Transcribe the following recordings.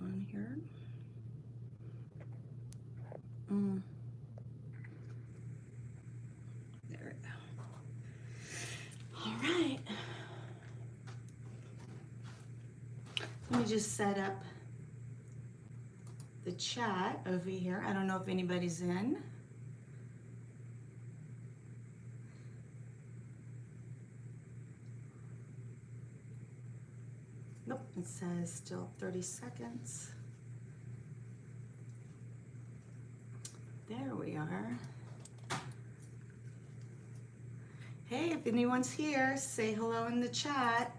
on here. There we go. All right. Let me just set up the chat over here. I don't know if anybody's in. Nope, it says still 30 seconds. There we are. Hey, if anyone's here, say hello in the chat.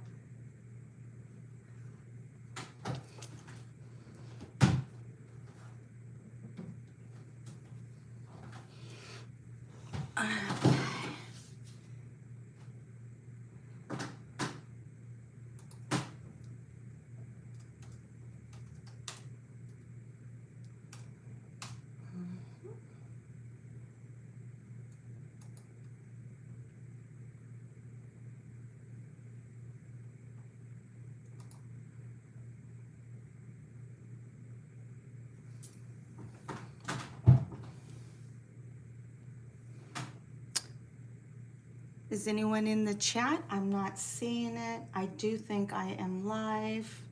Is anyone in the chat? I'm not seeing it. I do think I am live.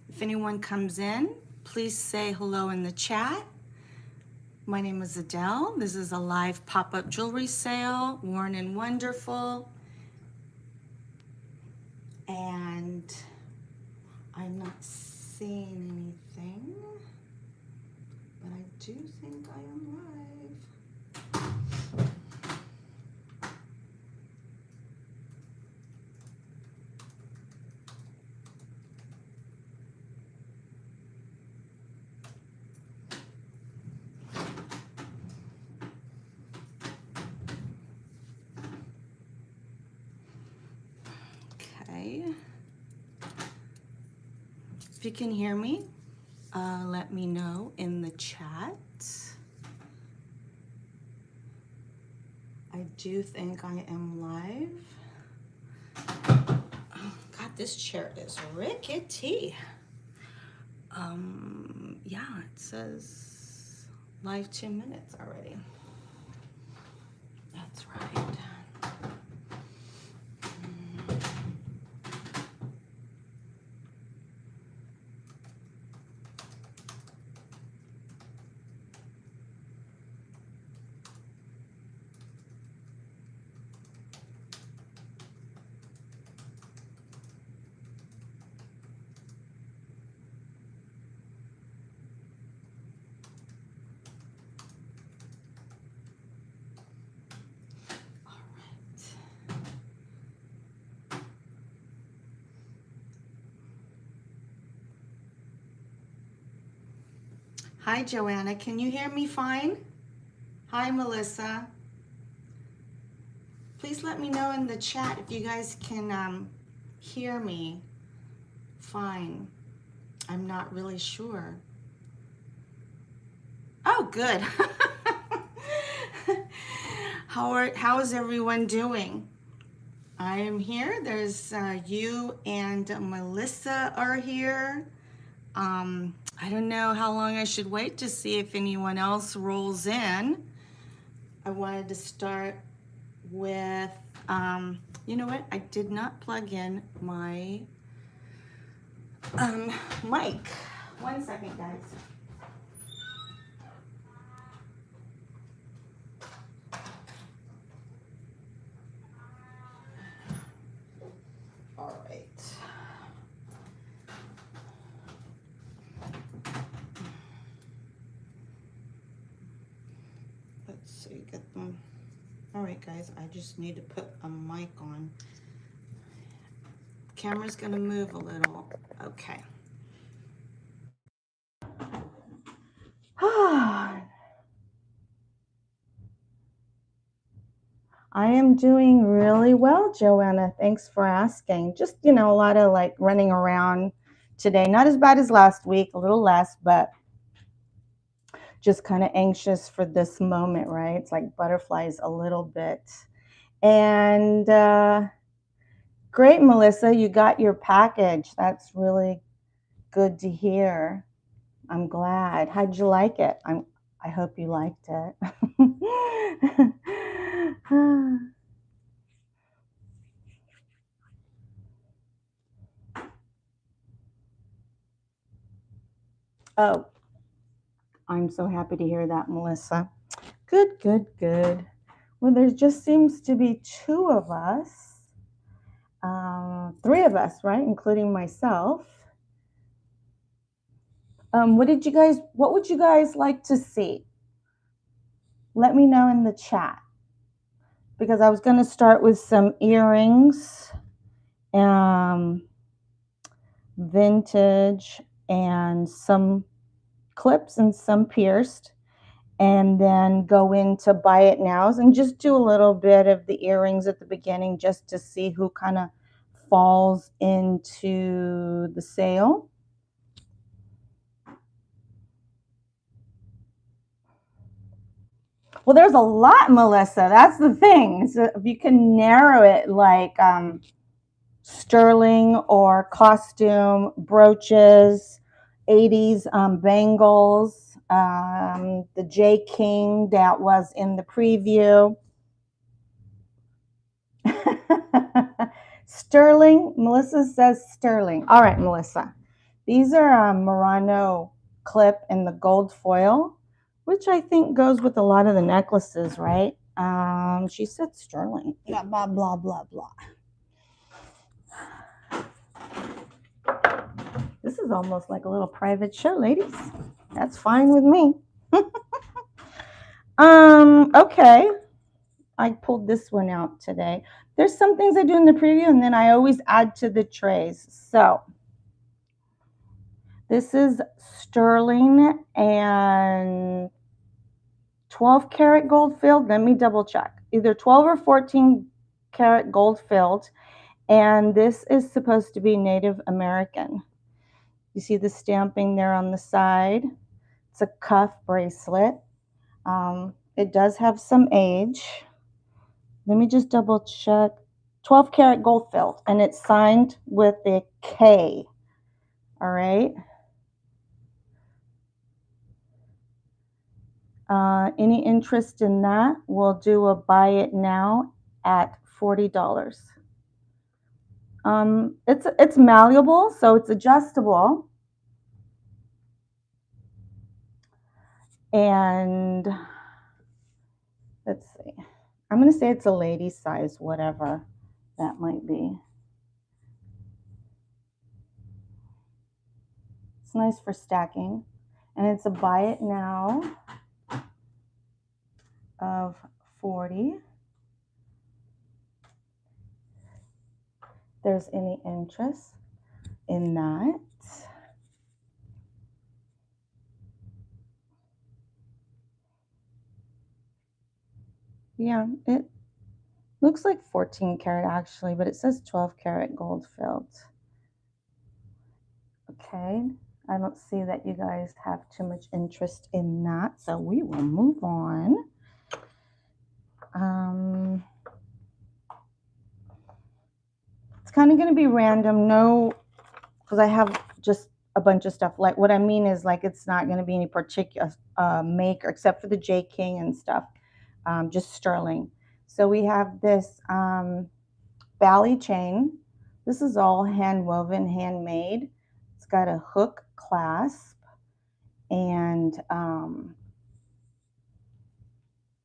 If anyone comes in, please say hello in the chat. My name is Adele. This is a live pop-up jewelry sale, Worn and Wonderful. And I'm not seeing anything, but I do think I am live. Okay. If you can hear me, let me know in the chat. I do think I am live. Oh, God, this chair is rickety. Yeah, it says live 2 minutes already. That's right. Hi, Joanna. Can you hear me fine? Hi, Melissa. Please let me know in the chat if you guys can hear me fine. I'm not really sure. Oh, good. How is everyone doing? I am here. There's you and Melissa are here. I don't know how long I should wait to see if anyone else rolls in. I wanted to start with, you know what? I did not plug in my mic. 1 second, guys. All right. Let's see, get them. All right, guys, I just need to put a mic on. Camera's gonna move a little. Okay. I am doing really well, Joanna. Thanks for asking. Just, a lot of like running around today. Not as bad as last week, a little less, but just kind of anxious for this moment, right? It's like butterflies a little bit. And great, Melissa, you got your package. That's really good to hear. I'm glad. How'd you like it? I hope you liked it. Oh, I'm so happy to hear that, Melissa. Good, good, good. Well, there just seems to be two of us, three of us, right, including myself. What would you guys like to see? Let me know in the chat, because I was going to start with some earrings, vintage, and some clips and some pierced, and then go into buy it nows and just do a little bit of the earrings at the beginning just to see who kind of falls into the sale. Well, there's a lot, Melissa. That's the thing. So if you can narrow it, like sterling or costume, brooches, 80s bangles, the J. King that was in the preview. Sterling. Melissa says sterling. All right, Melissa. These are Murano clip in the gold foil, which I think goes with a lot of the necklaces, right? She said sterling. Yeah, blah, blah, blah, blah. This is almost like a little private show, ladies. That's fine with me. Okay. I pulled this one out today. There's some things I do in the preview, and then I always add to the trays. So this is sterling and 12 karat gold filled. Let me double check. Either 12 or 14 karat gold filled. And this is supposed to be Native American. You see the stamping there on the side. It's a cuff bracelet. It does have some age. Let me just double check. 12 karat gold filled, and it's signed with a K. All right. Any interest in that? We'll do a buy it now at $40. It's malleable, so it's adjustable. And let's see. I'm going to say it's a lady size, whatever that might be. It's nice for stacking. And it's a buy it now of $40. There's any interest in that. Yeah, it looks like 14 karat actually, but it says 12 karat gold filled. Okay, I don't see that you guys have too much interest in that, so we will move on. It's kind of going to be random, because I have just a bunch of stuff. Like what I mean is, like, it's not going to be any particular maker except for the J. King and stuff, just sterling. So we have this Bally chain. This is all hand woven, handmade. It's got a hook clasp, and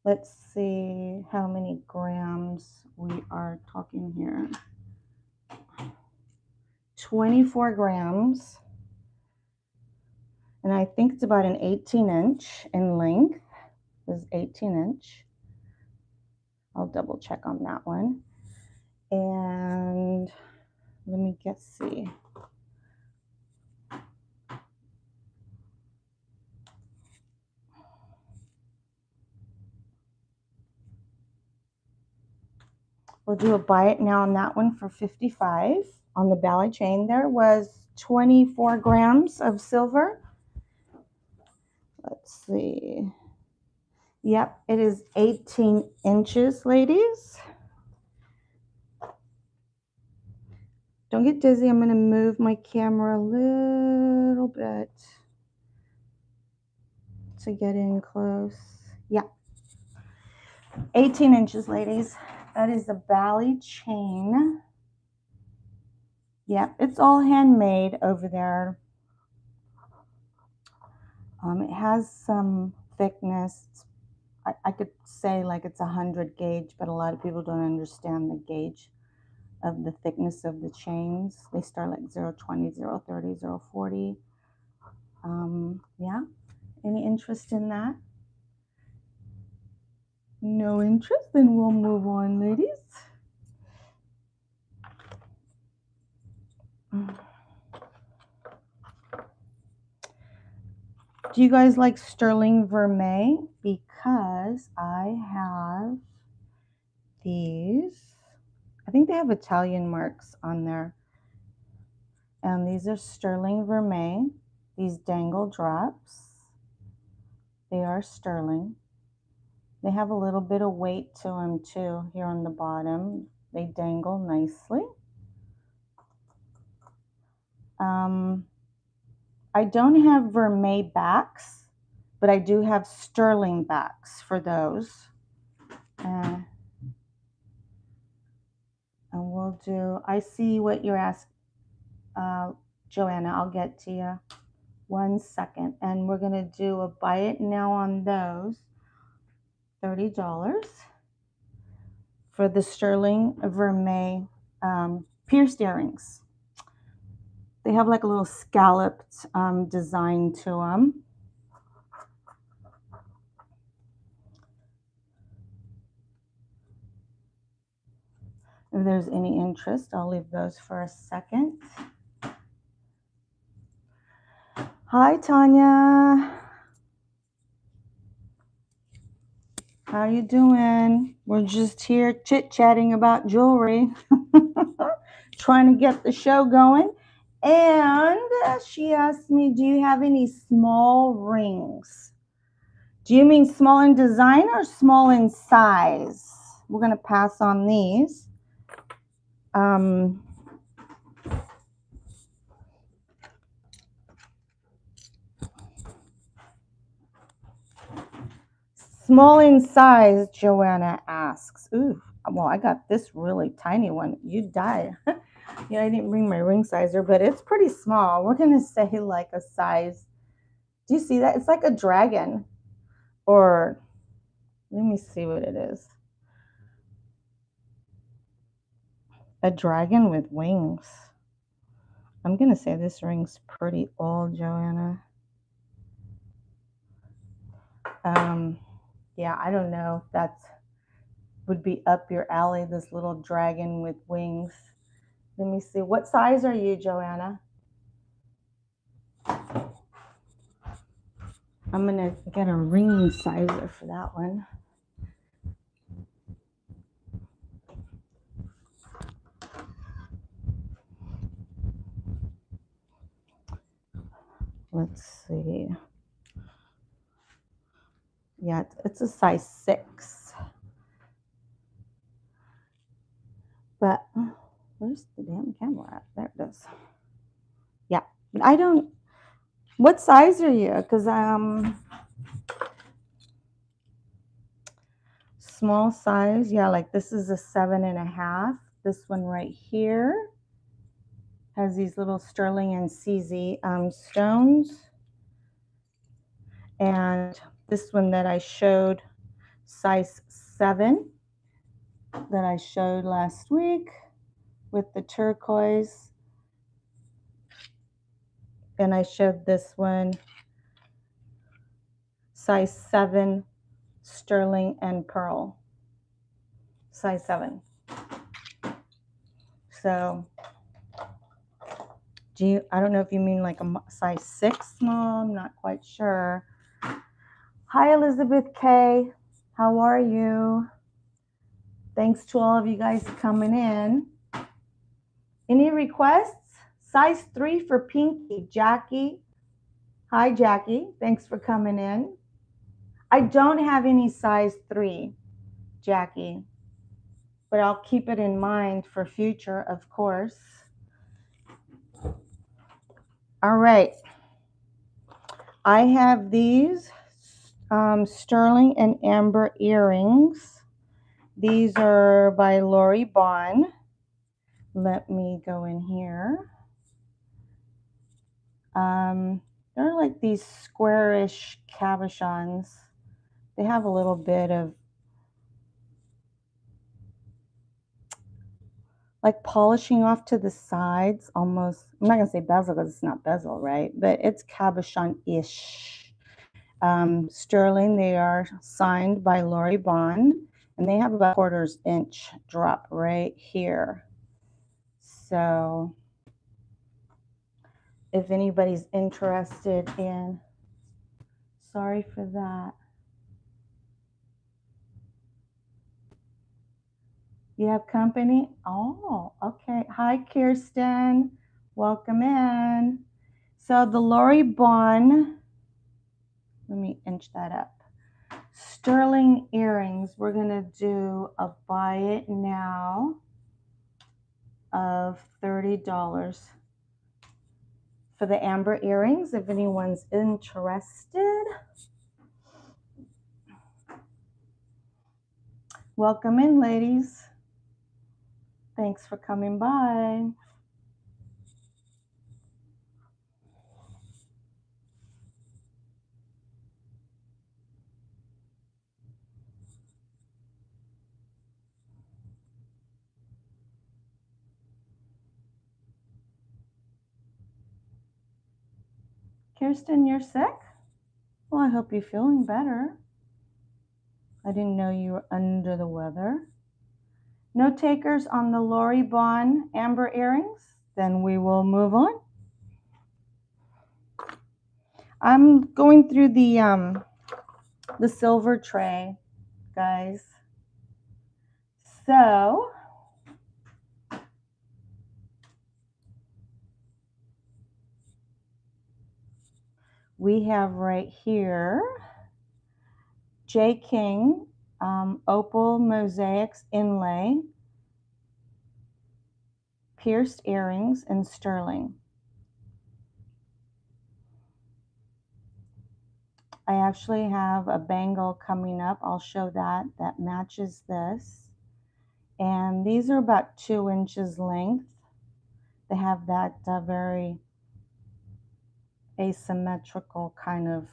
let's see how many grams we are talking here. 24 grams. And I think it's about an 18-inch in length. This is 18-inch. I'll double check on that one. And let me see. We'll do a buy it now on that one for $55. On the Bally chain, there was 24 grams of silver. Let's see. Yep, it is 18 inches, ladies. Don't get dizzy. I'm going to move my camera a little bit. to get in close. Yeah. 18 inches, ladies. That is the Bally chain. Yep, it's all handmade over there. It has some thickness. I could say like it's 100 gauge, but a lot of people don't understand the gauge of the thickness of the chains. They start like 0.20, 0.30, 0.40. Yeah, any interest in that? No interest? Then we'll move on, ladies. Do you guys like sterling vermeil? Because I have these. I think they have Italian marks on there. And these are sterling vermeil. These dangle drops. They are sterling. They have a little bit of weight to them too here on the bottom. They dangle nicely. I don't have vermeil backs, but I do have sterling backs for those. And we'll do, I see what you're asking, Joanna, I'll get to you. 1 second. And we're going to do a buy it now on those. $30 for the sterling vermeil pierced earrings. They have like a little scalloped design to them. If there's any interest, I'll leave those for a second. Hi, Tanya. How you doing? We're just here chit-chatting about jewelry, trying to get the show going. And she asked me, do you have any small rings? Do you mean small in design or small in size? We're going to pass on these. Small in size, Joanna asks. Ooh, well, I got this really tiny one. You die. Yeah, I didn't bring my ring sizer, but it's pretty small. We're going to say like a size. Do you see that? It's like a dragon. Or let me see what it is. A dragon with wings. I'm going to say this ring's pretty old, Joanna. Yeah, I don't know if that would be up your alley, this little dragon with wings. Let me see. What size are you, Joanna? I'm going to get a ring sizer for that one. Let's see. Yeah, it's a size 6. But where's the damn camera at? There it is. Yeah, I don't. What size are you? Because small size. Yeah, like this is a 7.5. This one right here has these little sterling and CZ stones. And this one that I showed, size 7, that I showed last week with the turquoise. And I showed this one, size 7, sterling and pearl. Size 7. So, I don't know if you mean like a size 6 small. I'm not quite sure. Hi, Elizabeth K. How are you? Thanks to all of you guys coming in. Any requests? Size 3 for Pinky. Jackie. Hi, Jackie. Thanks for coming in. I don't have any size 3, Jackie, but I'll keep it in mind for future, of course. All right. I have these Sterling and amber earrings. These are by Lori Bond. Let me go in here. They're like these squarish cabochons. They have a little bit of like polishing off to the sides, almost. I'm not gonna say bezel because it's not bezel, right? But it's cabochon-ish. Sterling, they are signed by Lori Bond, and they have about 1/4 inch drop right here. So if anybody's interested in, sorry for that. You have company? Oh, okay. Hi, Kirsten. Welcome in. So the Lori Bond, let me inch that up. Sterling earrings, we're going to do a buy it now of $30 for the amber earrings, if anyone's interested. Welcome in, ladies. Thanks for coming by. Kirsten, you're sick? Well, I hope you're feeling better. I didn't know you were under the weather. No takers on the Lori Bond amber earrings? Then we will move on. I'm going through the silver tray, guys. So we have right here J. King opal mosaics inlay, pierced earrings, and sterling. I actually have a bangle coming up. I'll show that matches this. And these are about 2 inches length. They have that very asymmetrical kind of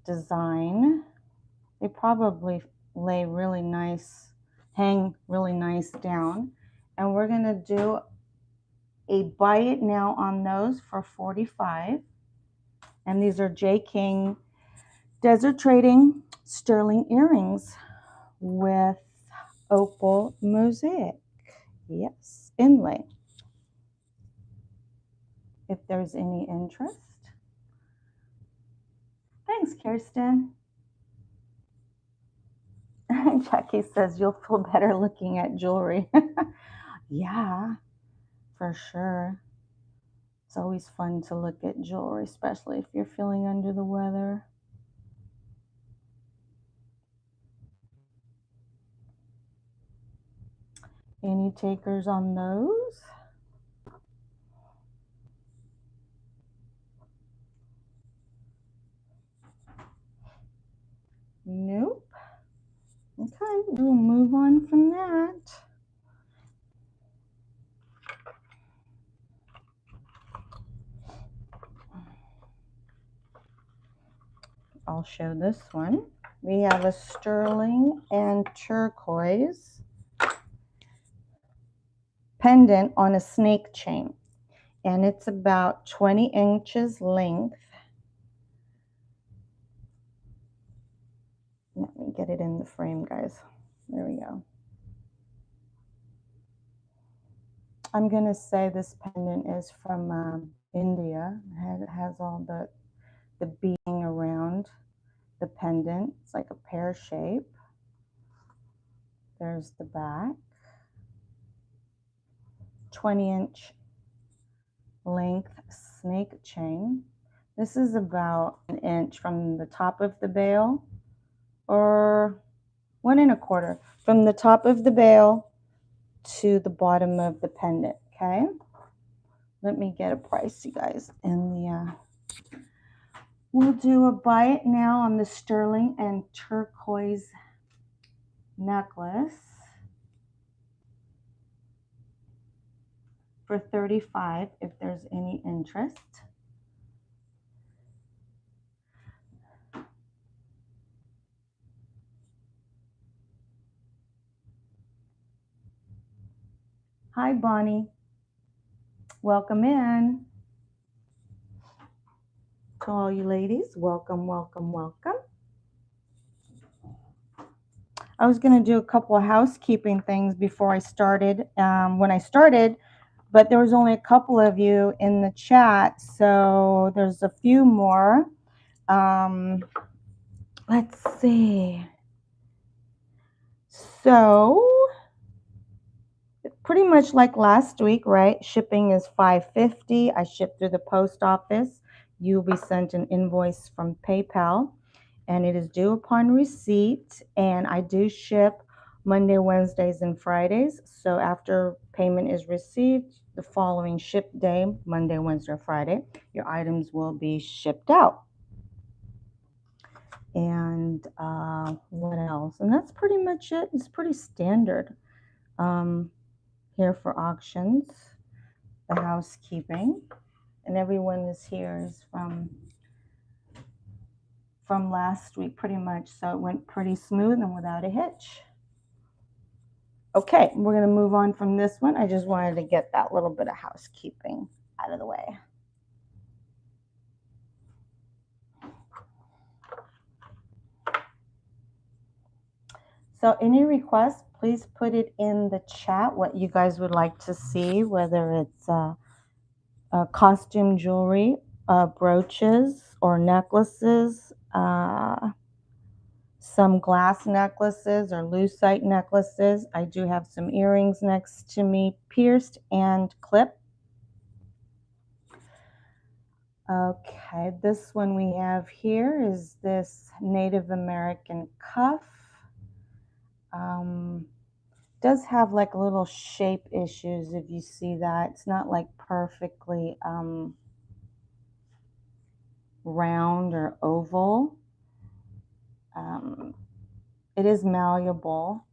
design. They probably lay really nice, hang really nice down. And we're going to do a buy it now on those for $45. And these are J. King Desert Trading sterling earrings with opal mosaic. Yes, inlay. If there's any interest. Thanks, Kirsten. Jackie says you'll feel better looking at jewelry. Yeah, for sure. It's always fun to look at jewelry, especially if you're feeling under the weather. Any takers on those? Nope. Okay, we'll move on from that. I'll show this one. We have a sterling and turquoise pendant on a snake chain, and it's about 20 inches length. Let me get it in the frame, guys. There we go. I'm going to say this pendant is from India. It has all the beading around the pendant. It's like a pear shape. There's the back. 20-inch length snake chain. This is about 1 inch from the top of the bail, or 1 1/4 from the top of the bail to the bottom of the pendant. Okay, let me get a price, you guys, in the We'll do a buy it now on the sterling and turquoise necklace for $35 if there's any interest. Hi, Bonnie. Welcome in. To all you ladies, welcome, welcome, welcome. I was going to do a couple of housekeeping things before I started, when I started, but there was only a couple of you in the chat, so there's a few more. Let's see. So, pretty much like last week, right? Shipping is $5.50. I ship through the post office. You'll be sent an invoice from PayPal, and it is due upon receipt. And I do ship Monday, Wednesdays, and Fridays. So after payment is received, the following ship day, Monday, Wednesday, or Friday, your items will be shipped out. And what else? And that's pretty much it. It's pretty standard. Here for auctions, the housekeeping, and everyone is here is from last week pretty much, so it went pretty smooth and without a hitch. Okay, we're going to move on from this one. I just wanted to get that little bit of housekeeping out of the way. So any requests, please put it in the chat what you guys would like to see, whether it's costume jewelry, brooches or necklaces, some glass necklaces or lucite necklaces. I do have some earrings next to me, pierced and clip. Okay, this one we have here is this Native American cuff. Does have like little shape issues if you see that. It's not like perfectly round or oval. It is malleable,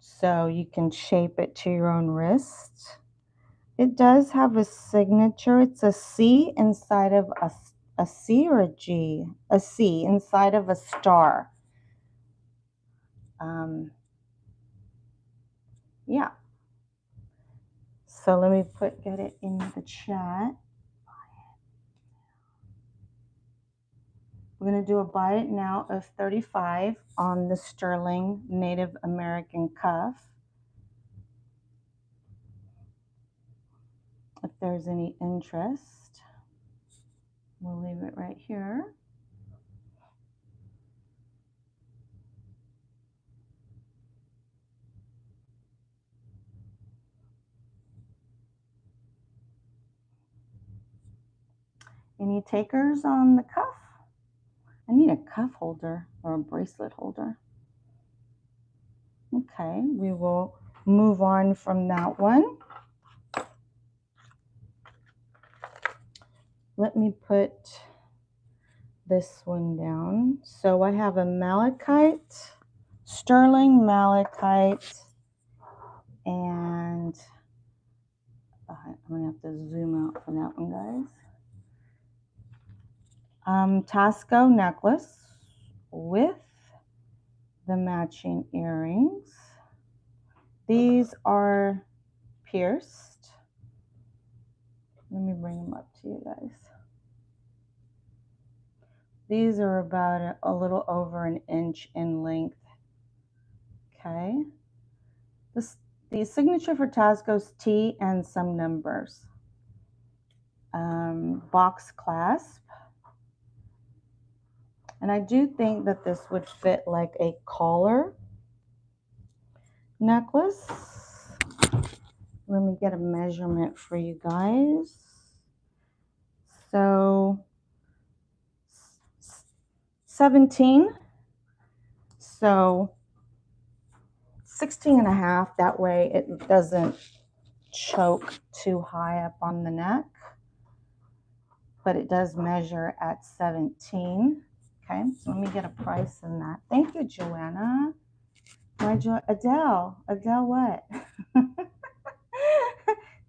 so you can shape it to your own wrist. It does have a signature. It's a C inside of a C or a G? A C inside of a star. Yeah. So let me get it in the chat. We're going to do a buy it now of $35 on the sterling Native American cuff. If there's any interest, we'll leave it right here. Any takers on the cuff? I need a cuff holder or a bracelet holder. Okay, we will move on from that one. Let me put this one down. So I have a malachite, sterling malachite, and I'm gonna have to zoom out for that one, guys. Tasco necklace with the matching earrings. These are pierced. Let me bring them up to you guys. These are about a little over an inch in length. Okay. The signature for Tasco is T and some numbers. Box clasp. And I do think that this would fit like a collar necklace. Let me get a measurement for you guys. So 17. So 16 and a half. That way it doesn't choke too high up on the neck. but it does measure at 17. Okay, so let me get a price in that. Thank you, Joanna. Adele. Adele what?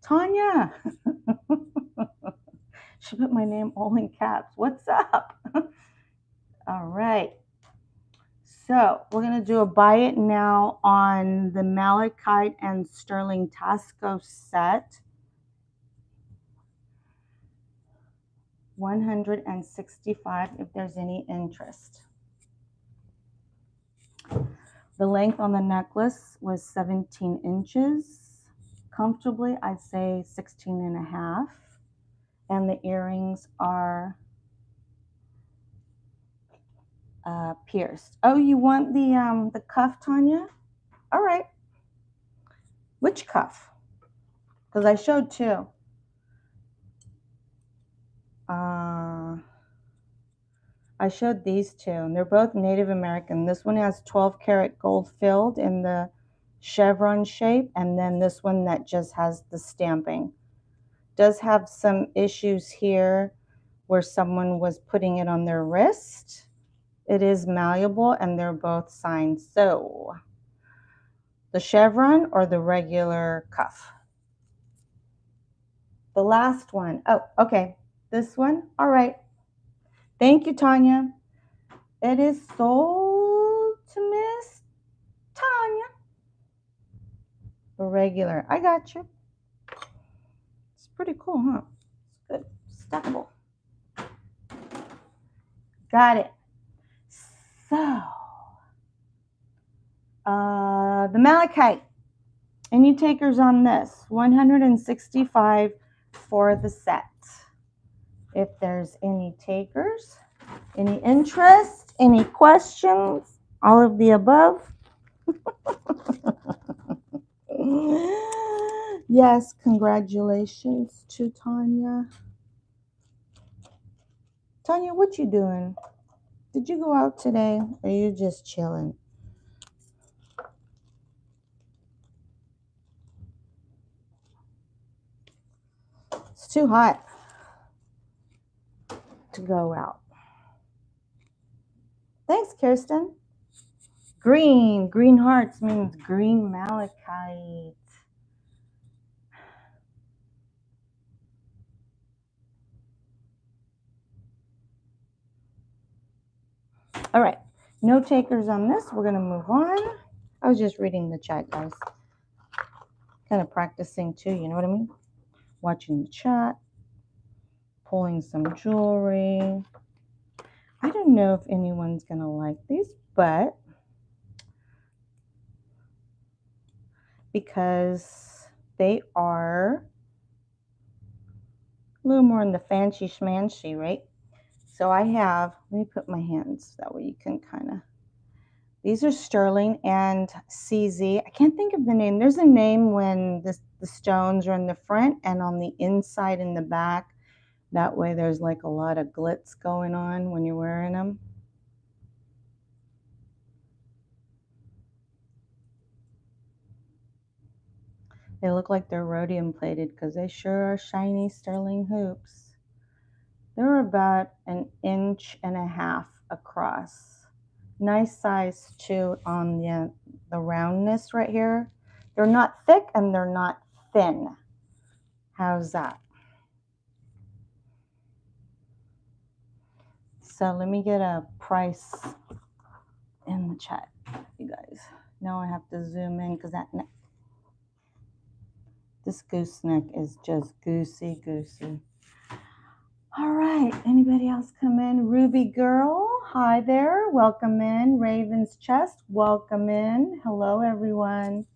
Tanya. She put my name all in caps. What's up? All right. So we're going to do a buy it now on the malachite and sterling Tasco set. 165 if there's any interest. The length on the necklace was 17 inches. Comfortably, I'd say 16 and a half. And the earrings are pierced. Oh, you want the cuff, Tanya? All right. Which cuff? Because I showed two. I showed these two, and they're both Native American. This one has 12 karat gold filled in the chevron shape, and then this one that just has the stamping. Does have some issues here where someone was putting it on their wrist. It is malleable, and they're both signed. So, the chevron or the regular cuff? The last one. Oh, okay. This one. All right. Thank you, Tanya. It is sold to Miss Tanya. The regular. I got you. It's pretty cool, huh? It's good. Stackable. Got it. So, the malachite. Any takers on this? 165 for the set. If there's any takers, any interest, any questions, all of the above. Yes, congratulations to Tanya. Tanya, what you doing? Did you go out today, or are you just chilling? It's too hot to go out. Thanks, Kirsten. Green hearts means green malachite. All right, no takers on this. We're gonna move on. I was just reading the chat, guys. Kind of practicing too, you know what I mean? Watching the chat, pulling some jewelry. I don't know if anyone's gonna like these, but because they are a little more in the fancy schmancy, right? So I have, let me put my hands, that way you can kind of, these are sterling and CZ. I can't think of the name. There's a name when the stones are in the front and on the inside in the back. That way there's like a lot of glitz going on when you're wearing them. They look like they're rhodium plated because they sure are shiny sterling hoops. They're about 1.5 inches across. Nice size too on the roundness right here. They're not thick and they're not thin. How's that? So let me get a price in the chat, you guys. Now I have to zoom in because this gooseneck is just goosey. All right, anybody else come in? Ruby Girl, hi there, welcome in. Raven's Chest, welcome in. Hello, everyone.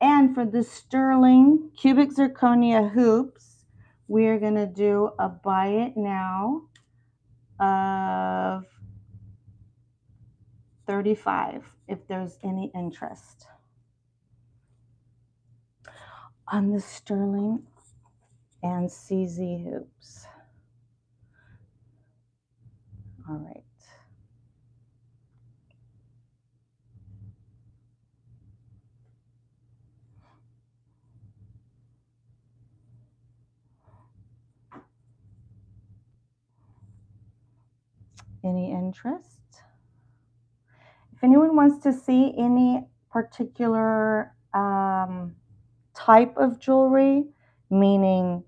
And for the sterling cubic zirconia hoops, we're gonna do a buy it now of 35 if there's any interest on the sterling and CZ hoops. All right. Any interest? If anyone wants to see any particular type of jewelry, meaning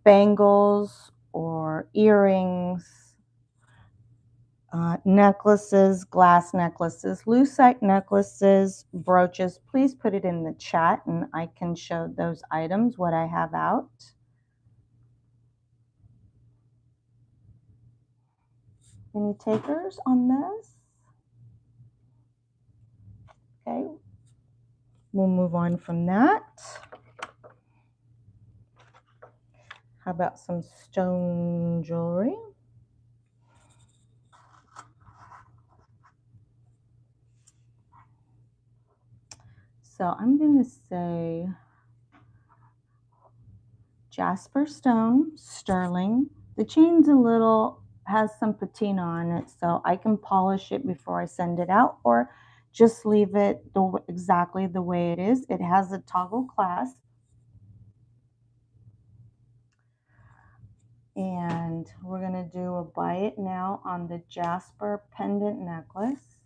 bangles or earrings, necklaces, glass necklaces, lucite necklaces, brooches, please put it in the chat and I can show those items, what I have out. Any takers on this? Okay, we'll move on from that. How about some stone jewelry? So I'm going to say jasper stone, sterling. The chain's a little, has some patina on it, so I can polish it before I send it out or just leave it exactly the way it is. It has a toggle clasp. And we're going to do a buy it now on the jasper pendant necklace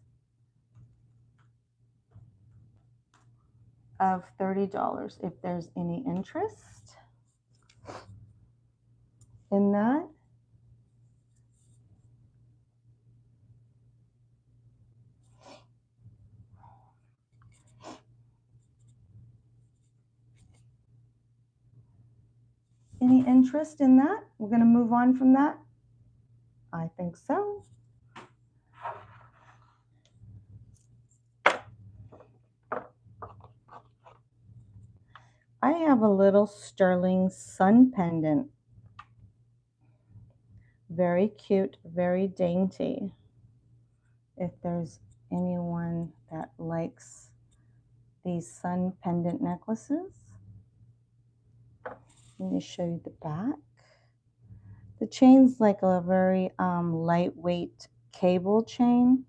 of $30 if there's any interest in that. Any interest in that? We're going to move on from that. I think so. I have a little sterling sun pendant. Very cute, very dainty. If there's anyone that likes these sun pendant necklaces. Let me show you the back. The chain's like a very lightweight cable chain,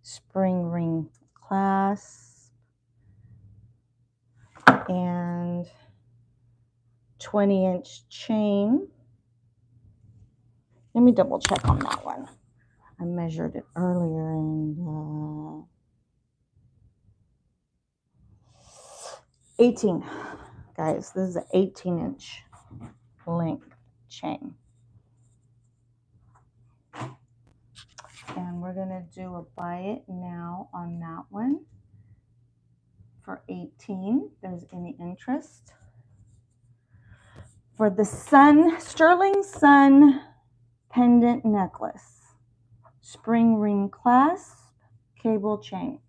spring ring clasp, and 20-inch chain. Let me double check on that one. I measured it earlier and 18. Guys, this is an 18-inch length chain. And we're going to do a buy it now on that one for 18. If there's any interest. For the sterling sun pendant necklace, spring ring clasp, cable chain.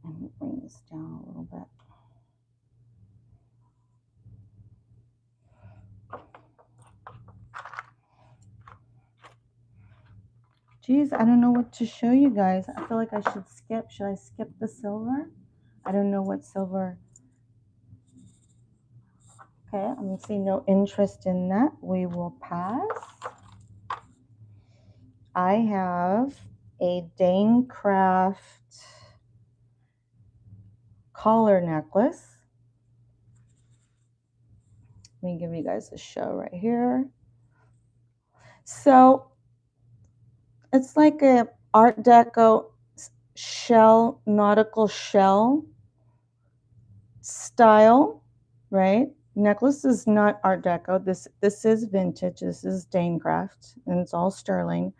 Let me bring this down a little bit. Geez, I don't know what to show you guys. I feel like I should skip. Should I skip the silver? I don't know what silver. Okay, I'm seeing no interest in that. We will pass. I have a Dane Craft collar necklace. Let me give you guys a show right here. So it's like a Art Deco shell, nautical shell style, right? Necklace is not Art Deco. This is vintage. This is Dane Craft, and it's all sterling.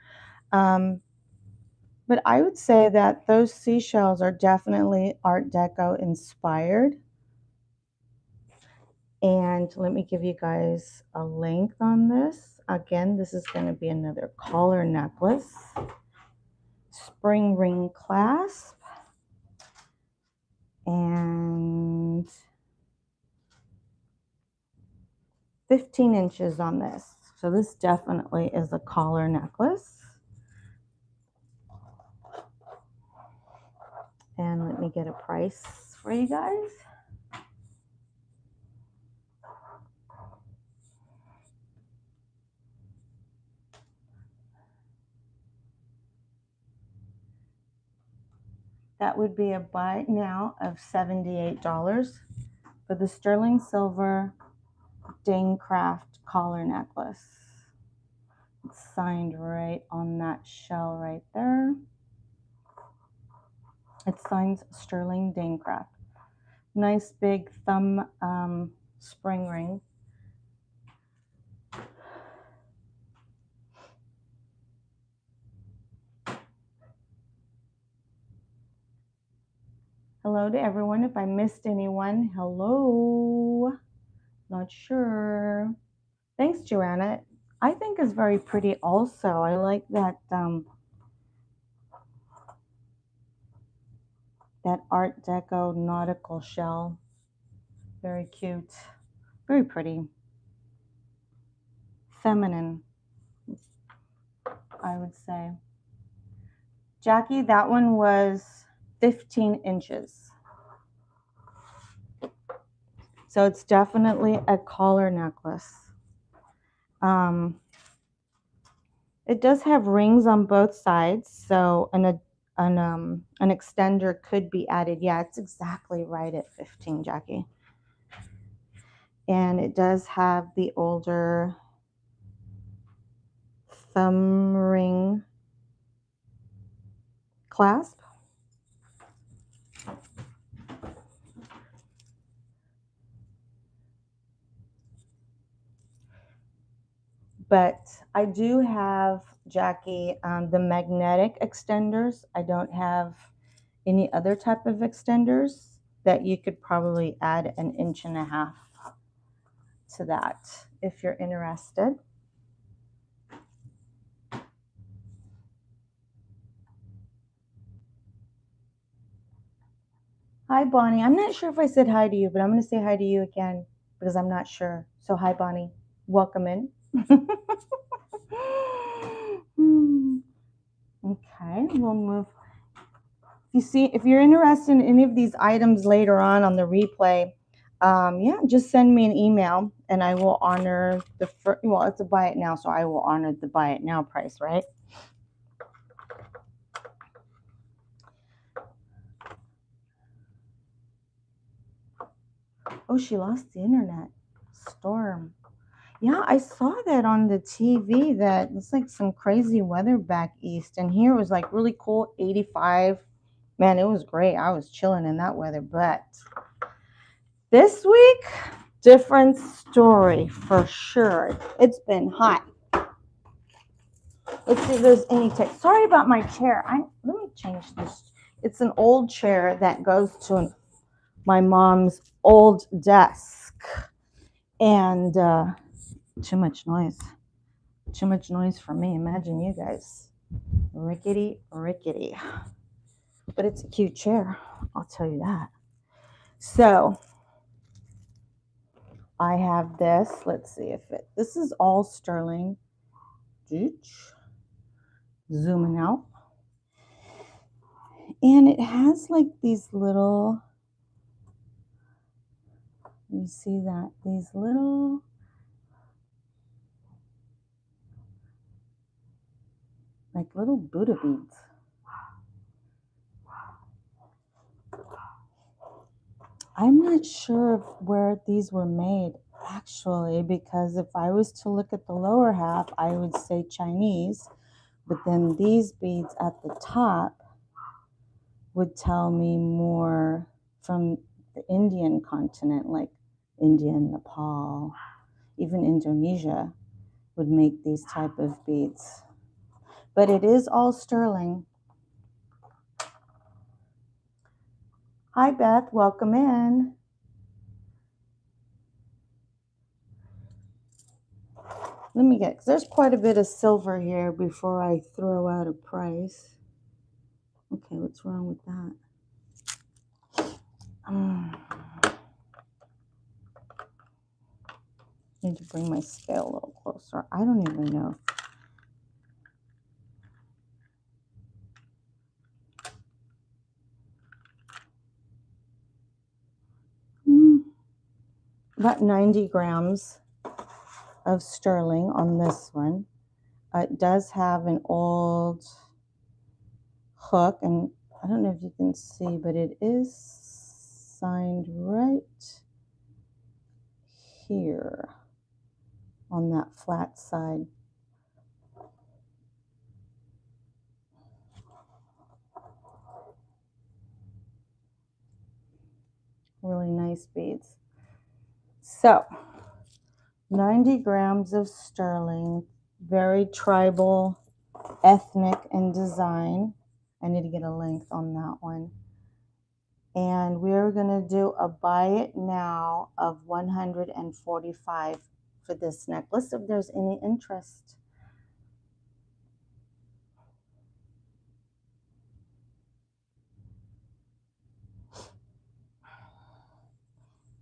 But I would say that those seashells are definitely Art Deco inspired. And let me give you guys a length on this. Again, this is going to be another collar necklace. Spring ring clasp. And 15 inches on this. So this definitely is a collar necklace. And let me get a price for you guys. That would be a buy now of $78. for the sterling silver Danecraft collar necklace. It's signed right on that shell right there. It signs Sterling Danecraft. Nice big thumb spring ring. Hello to everyone. If I missed anyone, hello. Not sure. Thanks, Joanna. I think is very pretty also. I like that that Art Deco nautical shell. Very cute. Very pretty. Feminine, I would say. Jackie, that one was 15 inches. So it's definitely a collar necklace. It does have rings on both sides, so an extender could be added. Yeah, it's exactly right at 15, Jackie. And it does have the older thumb ring clasp. But I do have, Jackie, the magnetic extenders. I don't have any other type of extenders that you could probably add 1.5 inches to that if you're interested. Hi, Bonnie. I'm not sure if I said hi to you, but I'm going to say hi to you again because I'm not sure. So hi, Bonnie. Welcome in. Okay, we'll move. If you're interested in any of these items later on the replay, yeah, just send me an email and I will honor the well, it's a buy it now, so I will honor the buy it now price, right? Oh, she lost the internet. Storm. Yeah, I saw that on the TV that it's like some crazy weather back east, and here it was like really cool, 85. Man, it was great. I was chilling in that weather, but this week, different story for sure. It's been hot. Let's see if there's any text. Sorry about my chair. Let me change this. It's an old chair that goes to my mom's old desk, and too much noise. Too much noise for me. Imagine you guys. Rickety, rickety. But it's a cute chair. I'll tell you that. So I have this. Let's see if this is all sterling. Zooming out. And it has like these little, you see that? These little, like little Buddha beads. I'm not sure where these were made actually, because if I was to look at the lower half, I would say Chinese, but then these beads at the top would tell me more from the Indian continent, like India and Nepal, even Indonesia would make these type of beads. But it is all sterling. Hi, Beth. Welcome in. Let me get, because there's quite a bit of silver here before I throw out a price. Okay, what's wrong with that? Need to bring my scale a little closer. I don't even know. About 90 grams of sterling on this one. It does have an old hook, and I don't know if you can see, but it is signed right here on that flat side. Really nice beads. So 90 grams of sterling, very tribal, ethnic in design. I need to get a length on that one. And we're going to do a buy it now of 145 for this necklace, if there's any interest.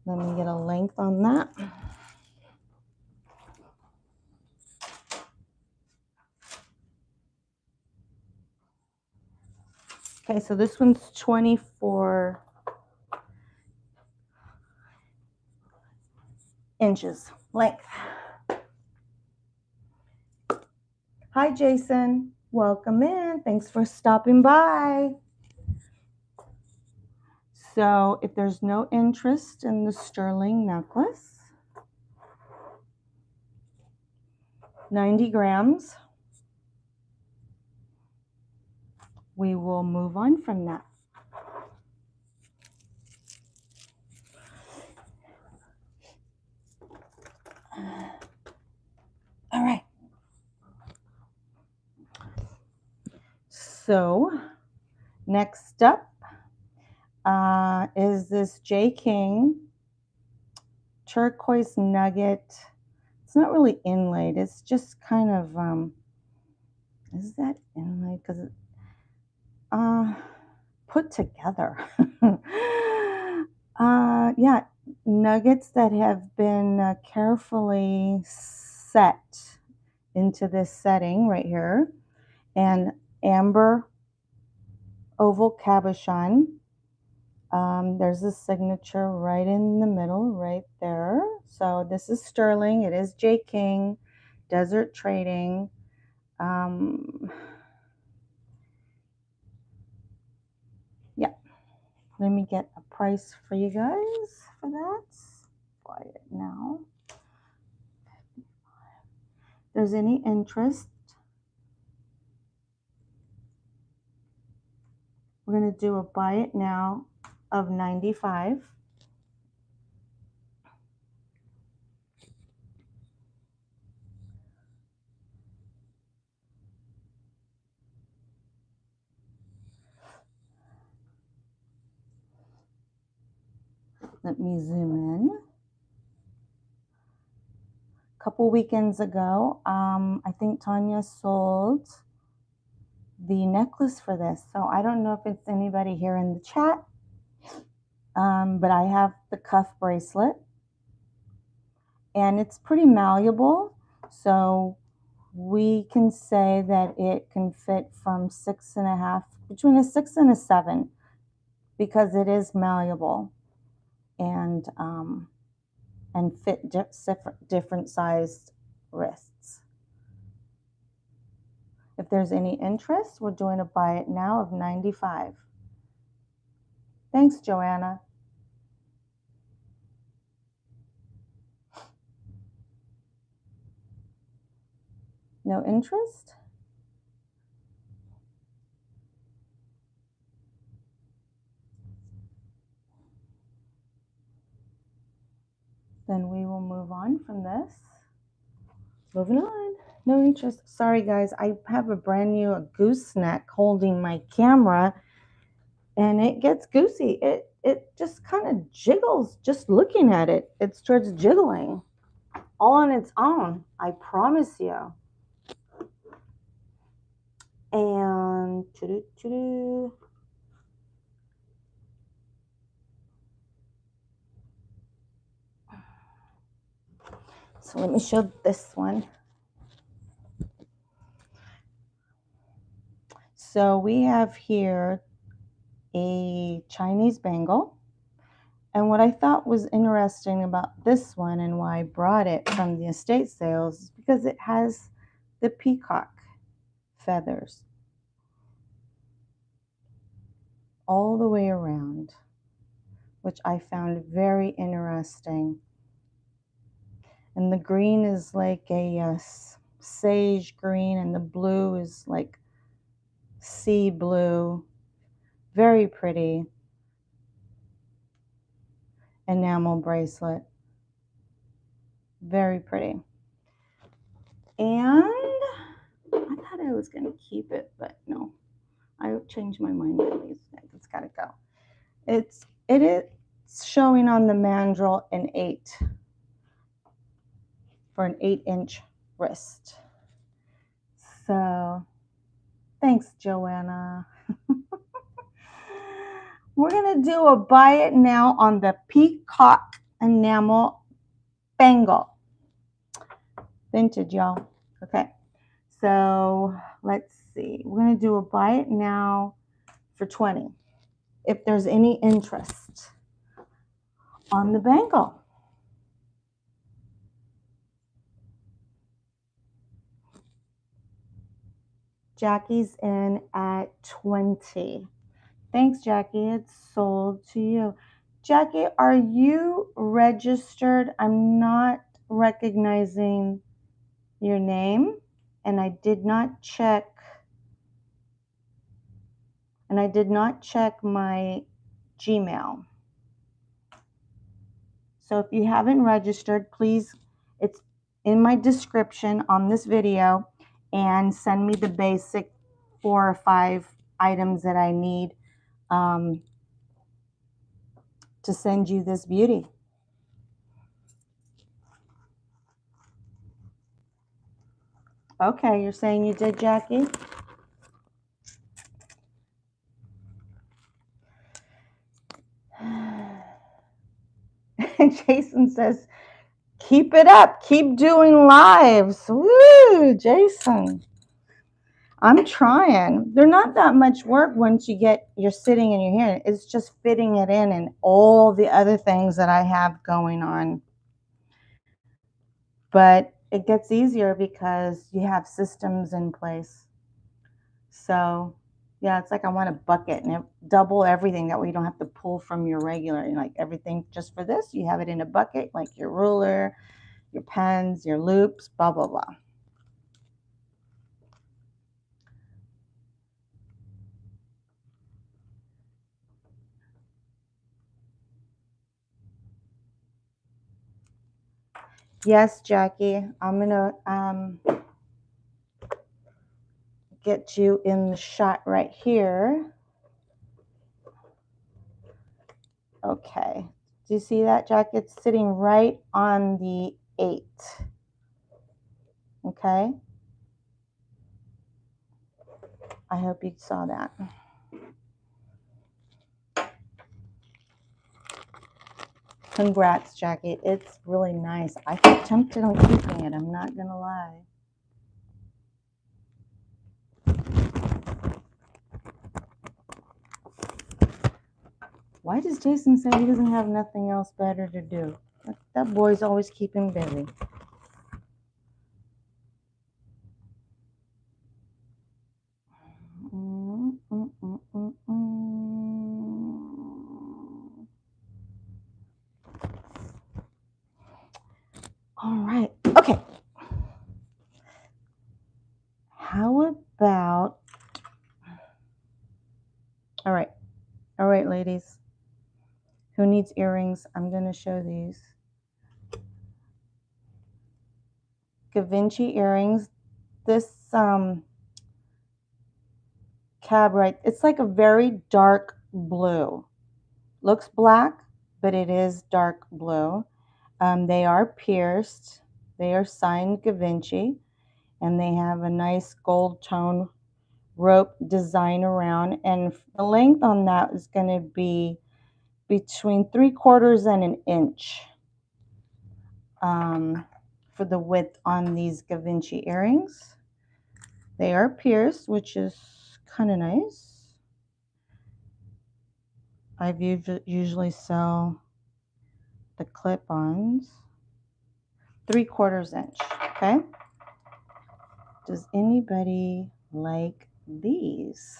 Let me get a length on that. Okay, so this one's 24 inches length. Hi, Jason. Welcome in. Thanks for stopping by. So if there's no interest in the sterling necklace, 90 grams, we will move on from that. All right. So next up is this J. King turquoise nugget. It's not really inlaid. It's just kind of, is that inlaid? Because put together. Yeah, nuggets that have been carefully set into this setting right here. And amber oval cabochon. There's a signature right in the middle, right there. So this is sterling. It is J. King, Desert Trading. Yeah, let me get a price for you guys for that. Buy it now. If there's any interest, we're going to do a buy it now of 95. Let me zoom in. A couple weekends ago, I think Tanya sold the necklace for this. So I don't know if it's anybody here in the chat, but I have the cuff bracelet. And it's pretty malleable. So we can say that it can fit from 6.5, between a 6 and a 7, because it is malleable and fit different sized wrists. If there's any interest, we're doing a buy it now of 95. Thanks, Joanna. No interest? Then we will move on from this. Moving on. No interest. Sorry, guys. I have a brand new gooseneck holding my camera, and it gets goosey. It just kind of jiggles just looking at it. It starts jiggling all on its own. I promise you. And so let me show this one. So we have here a Chinese bangle. And what I thought was interesting about this one and why I brought it from the estate sales is because it has the peacock feathers all the way around, which I found very interesting. And the green is like a sage green, and the blue is like sea blue. Very pretty enamel bracelet. Very pretty. And I thought I was going to keep it, but no. I changed my mind. It's got to go. It is showing on the mandrel an 8 for an 8-inch wrist. So thanks, Joanna. We're going to do a buy it now on the peacock enamel bangle. Vintage, y'all. Okay. So let's see. We're going to do a buy it now for 20. If there's any interest on the bangle. Jackie's in at 20. Thanks, Jackie. It's sold to you. Jackie, are you registered? I'm not recognizing your name, and I did not check. And I did not check my Gmail. So if you haven't registered, please, it's in my description on this video, and send me the basic 4 or 5 items that I need to send you this beauty. Okay, you're saying you did, Jackie? Jason says, keep it up. Keep doing lives. Woo, Jason. I'm trying. They're not that much work once you're sitting and you're here. It's just fitting it in and all the other things that I have going on. But it gets easier because you have systems in place. So yeah, it's like I want a bucket and double everything. That way you don't have to pull from your regular, like everything just for this. You have it in a bucket, like your ruler, your pens, your loops, blah, blah, blah. Yes, Jackie, I'm going to get you in the shot right here. Okay. Do you see that, Jackie? It's sitting right on the 8. Okay. I hope you saw that. Congrats, Jackie. It's really nice. I feel tempted on keeping it. I'm not going to lie. Why does Jason say he doesn't have nothing else better to do? That boy's always keeping busy. All right. Okay. How about... All right. All right, ladies. Who needs earrings? I'm going to show these. Givenchy earrings. This cab right, it's like a very dark blue. Looks black, but it is dark blue. They are pierced. They are signed Givenchy, and they have a nice gold tone rope design around. And the length on that is going to be between 3/4 and an inch for the width on these Givenchy earrings. They are pierced, which is kind of nice. I usually sell the clip-ons. 3/4 inch. Okay. Does anybody like these?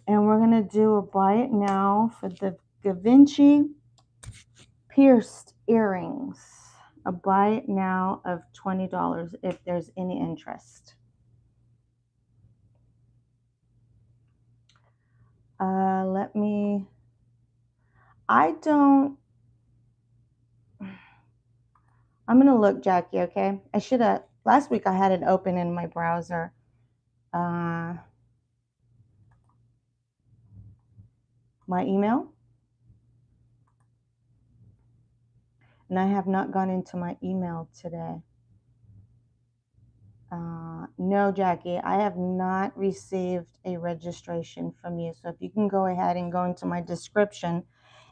And we're going to do a buy it now for the Givenchy pierced earrings. A buy it now of $20 if there's any interest. I'm going to look, Jackie, okay? Last week I had it open in my browser. My email. And I have not gone into my email today. No, Jackie, I have not received a registration from you. So if you can go ahead and go into my description,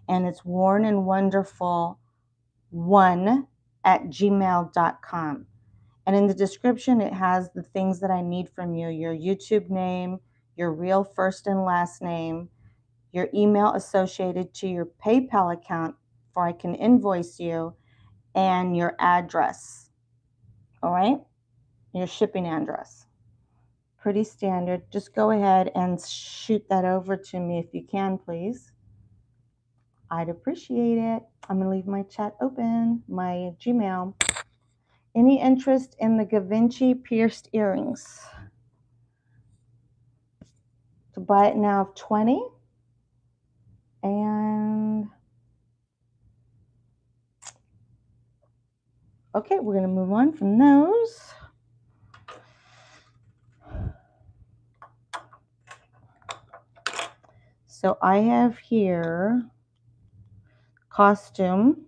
and it's wornandwonderful1@gmail.com. And in the description, it has the things that I need from you: your YouTube name, your real first and last name, your email associated to your PayPal account for I can invoice you, and your address. All right? Your shipping address. Pretty standard. Just go ahead and shoot that over to me if you can, please. I'd appreciate it. I'm going to leave my chat open, my Gmail. Any interest in the Givenchy pierced earrings? To buy it now of $20. And okay, we're going to move on from those. So I have here costume,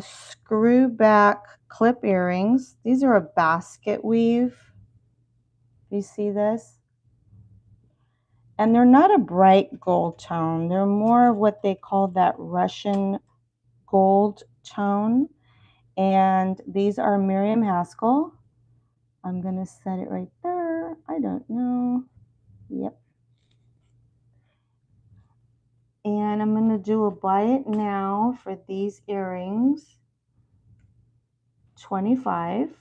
screw back clip earrings. These are a basket weave. You see this? And they're not a bright gold tone. They're more of what they call that Russian gold tone. And these are Miriam Haskell. I'm going to set it right there. I don't know. Yep. And I'm going to do a buy it now for these earrings. $25.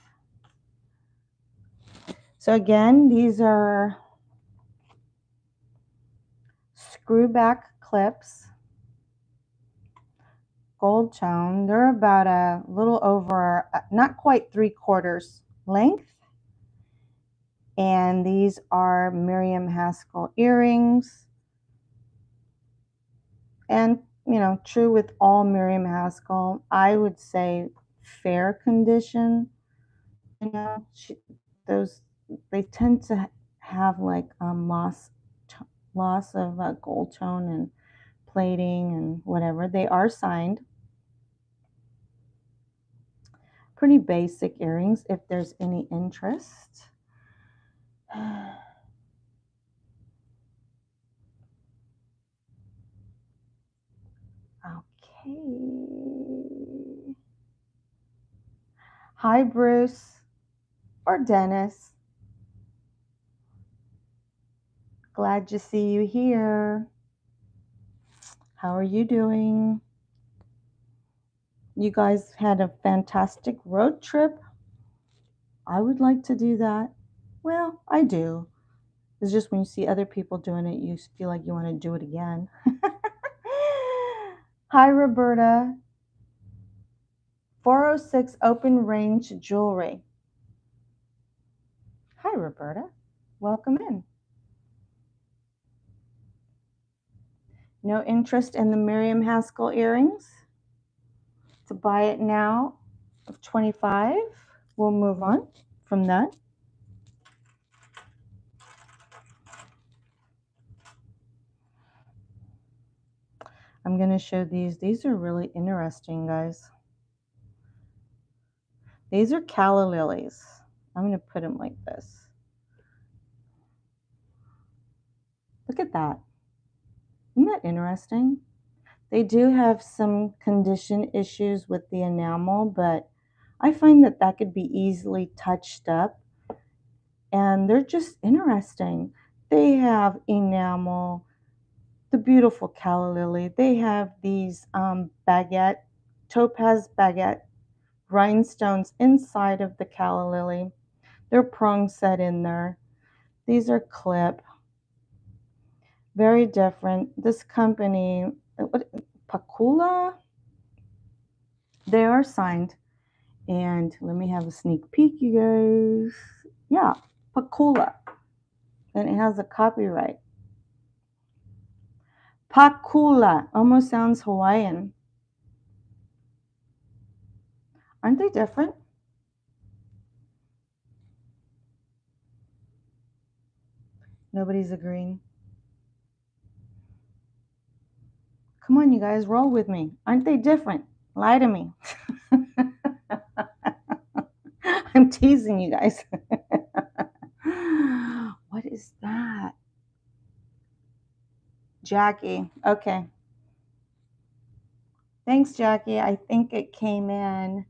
So again, these are screw back clips, gold tone. They're about a little over, not quite 3/4 length. And these are Miriam Haskell earrings. And, you know, true with all Miriam Haskell, I would say fair condition. You know, they tend to have like loss of gold tone and plating and whatever. They are signed. Pretty basic earrings if there's any interest. Okay. Hi, Bruce or Dennis. Glad to see you here. How are you doing? You guys had a fantastic road trip. I would like to do that. Well, I do. It's just when you see other people doing it, you feel like you want to do it again. Hi, Roberta. 406 Open Range Jewelry. Hi, Roberta. Welcome in. No interest in the Miriam Haskell earrings? To buy it now of $25. We'll move on from that. I'm going to show these. These are really interesting, guys. These are calla lilies. I'm going to put them like this. Look at that. Isn't that interesting? They do have some condition issues with the enamel, but I find that that could be easily touched up. And they're just interesting. They have enamel, the beautiful calla lily. They have these topaz baguette rhinestones inside of the calla lily. They're prong set in there. These are clip. Very different. This company, Pakula, They are signed. And let me have a sneak peek, you guys. Yeah, Pakula. And it has a copyright. Pakula. Almost sounds Hawaiian. Aren't they different? Nobody's agreeing. Come on, you guys, roll with me. Aren't they different? Lie to me. I'm teasing you guys. What is that? Jackie. Okay. Thanks, Jackie. I think it came in.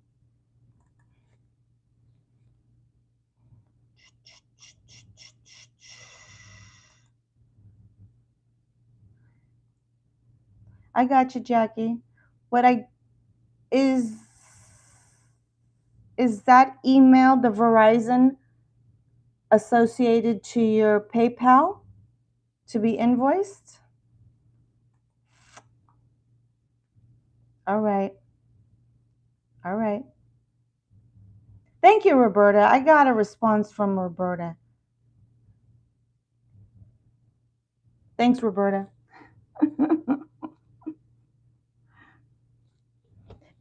I got you, Jackie. What I is that email the Verizon associated to your PayPal to be invoiced? All right. All right. Thank you, Roberta. I got a response from Roberta. Thanks, Roberta.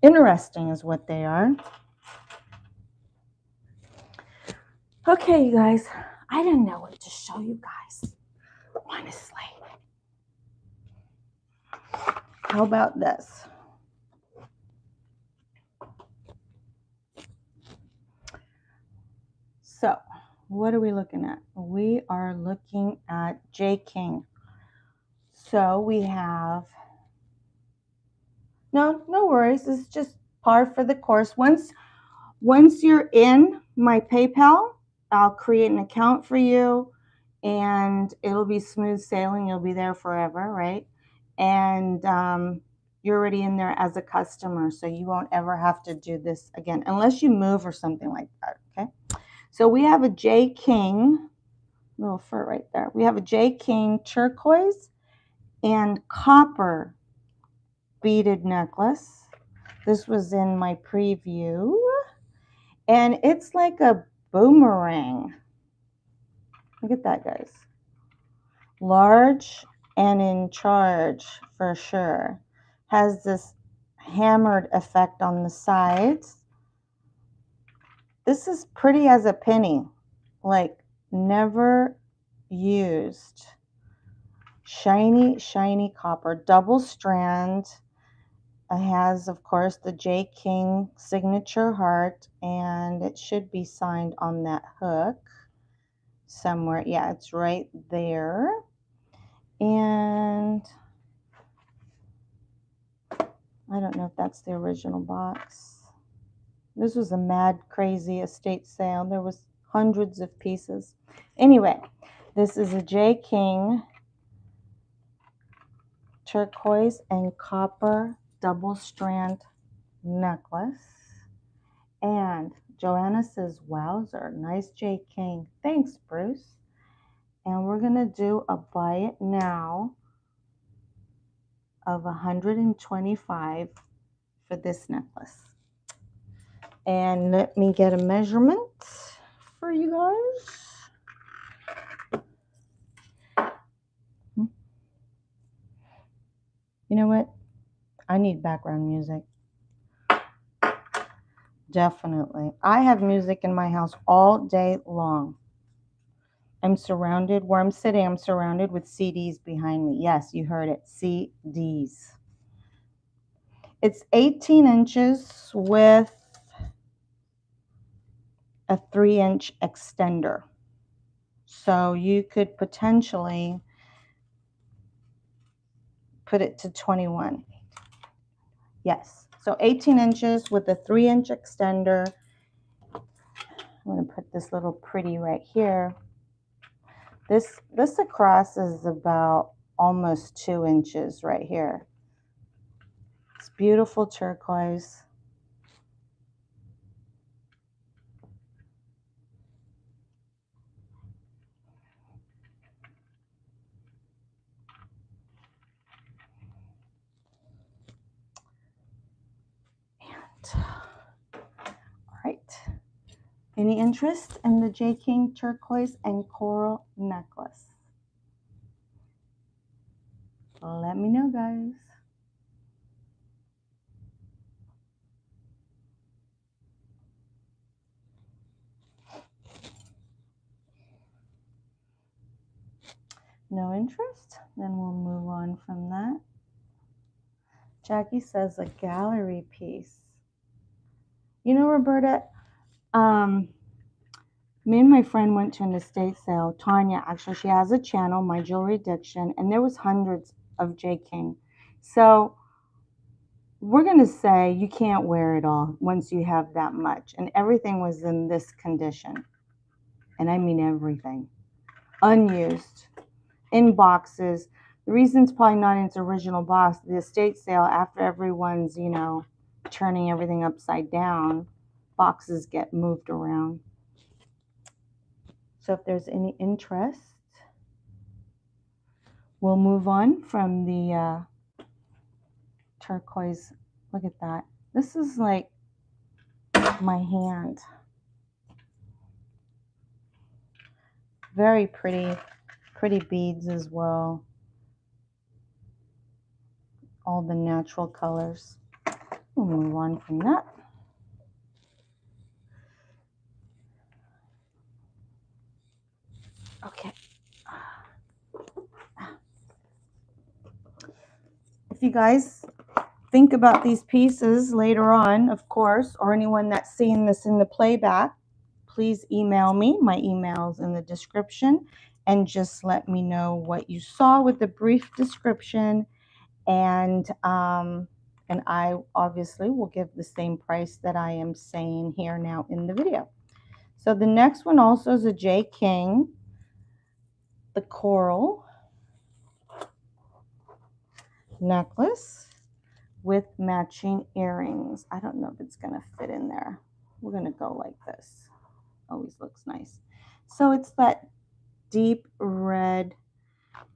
Interesting is what they are. Okay, you guys. I didn't know what to show you guys, honestly. How about this? So, what are we looking at? We are looking at J. King. So we have, no worries. It's just par for the course. Once you're in my PayPal, I'll create an account for you and it'll be smooth sailing. You'll be there forever, right? And you're already in there as a customer, so you won't ever have to do this again unless you move or something like that, okay? So we have a J. King, little fur right there. We have a J. King turquoise and copper beaded necklace. This was in my preview. And it's like a boomerang. Look at that, guys. Large and in charge for sure. Has this hammered effect on the sides. This is pretty as a penny. Like never used. Shiny, shiny copper. Double strand. It has, of course, the J. King signature heart, and it should be signed on that hook somewhere. Yeah, it's right there. And I don't know if that's the original box. This was a mad, crazy estate sale. There was hundreds of pieces. Anyway, this is a J. King turquoise and copper double strand necklace. And Joanna says, wowzer, nice J. King. Thanks, Bruce. And we're going to do a buy it now of $125 for this necklace. And let me get a measurement for you guys. You know what? I need background music. Definitely. I have music in my house all day long. I'm surrounded, where I'm sitting, I'm surrounded with CDs behind me. Yes, you heard it, CDs. It's 18 inches with a 3-inch extender. So you could potentially put it to 21. Yes, so 18 inches with a 3-inch extender. I'm going to put this little pretty right here. This across is about almost 2 inches right here. It's beautiful turquoise. All right. Any interest in the J. King turquoise and coral necklace? Let me know, guys. No interest? Then we'll move on from that. Jackie says a gallery piece. You know, Roberta, me and my friend went to an estate sale. Tanya, actually, she has a channel, My Jewelry Addiction, and there was hundreds of J. King. So we're going to say you can't wear it all once you have that much. And everything was in this condition. And I mean everything. Unused. In boxes. The reason it's probably not in its original box, the estate sale, after everyone's, you know, turning everything upside down, boxes get moved around. So if there's any interest, we'll move on from the turquoise. Look at that. This is like my hand. Very pretty, pretty beads as well. All the natural colors. We'll move on from that. Okay. If you guys think about these pieces later on, of course, or anyone that's seeing this in the playback, please email me. My email's in the description, and just let me know what you saw with a brief description, and I obviously will give the same price that I am saying here now in the video. So the next one also is a J. King, the coral necklace with matching earrings. I don't know if it's going to fit in there. We're going to go like this. Always looks nice. So it's that deep red.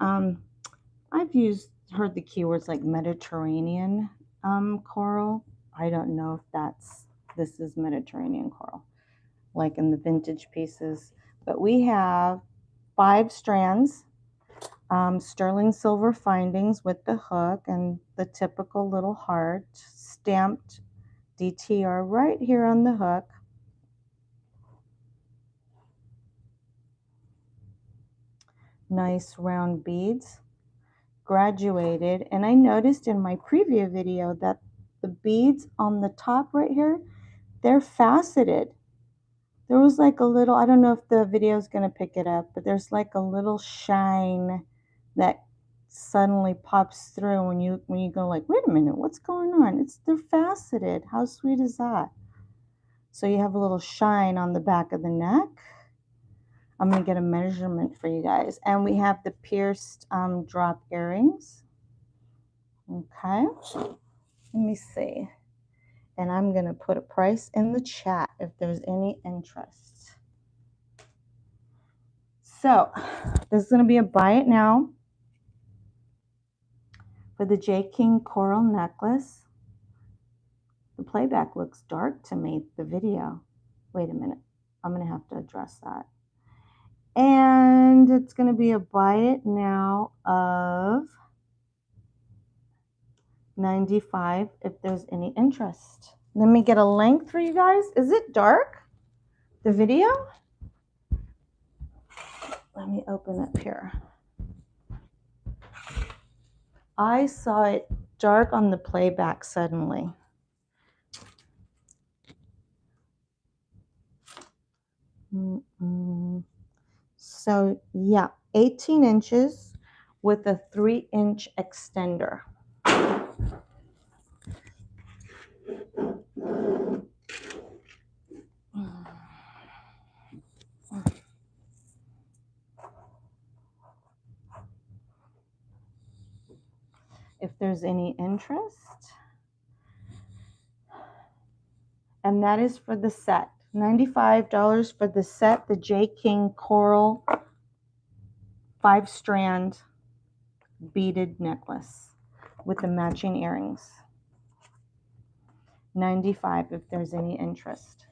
I've heard the keywords like Mediterranean coral. I don't know if this is Mediterranean coral, like in the vintage pieces. But we have 5 strands. Sterling silver findings with the hook and the typical little heart, stamped DTR right here on the hook. Nice round beads, graduated. And I noticed in my preview video that the beads on the top right here, they're faceted. There was like a little, I don't know if the video is going to pick it up, but there's like a little shine that suddenly pops through when you go like, wait a minute, what's going on? They're faceted. How sweet is that? So you have a little shine on the back of the neck. I'm going to get a measurement for you guys. And we have the pierced drop earrings. Okay. Let me see. And I'm going to put a price in the chat if there's any interest. So this is going to be a buy it now for the J. King coral necklace. The playback looks dark to me, the video. Wait a minute. I'm going to have to address that. And it's going to be a buy it now of $95 if there's any interest. Let me get a length for you guys. Is it dark? The video? Let me open up here. I saw it dark on the playback suddenly. So yeah, 18 inches with a 3-inch extender. If there's any interest. And that is for the set. $95 for the set, the J. King coral 5-strand beaded necklace with the matching earrings. $95 if there's any interest.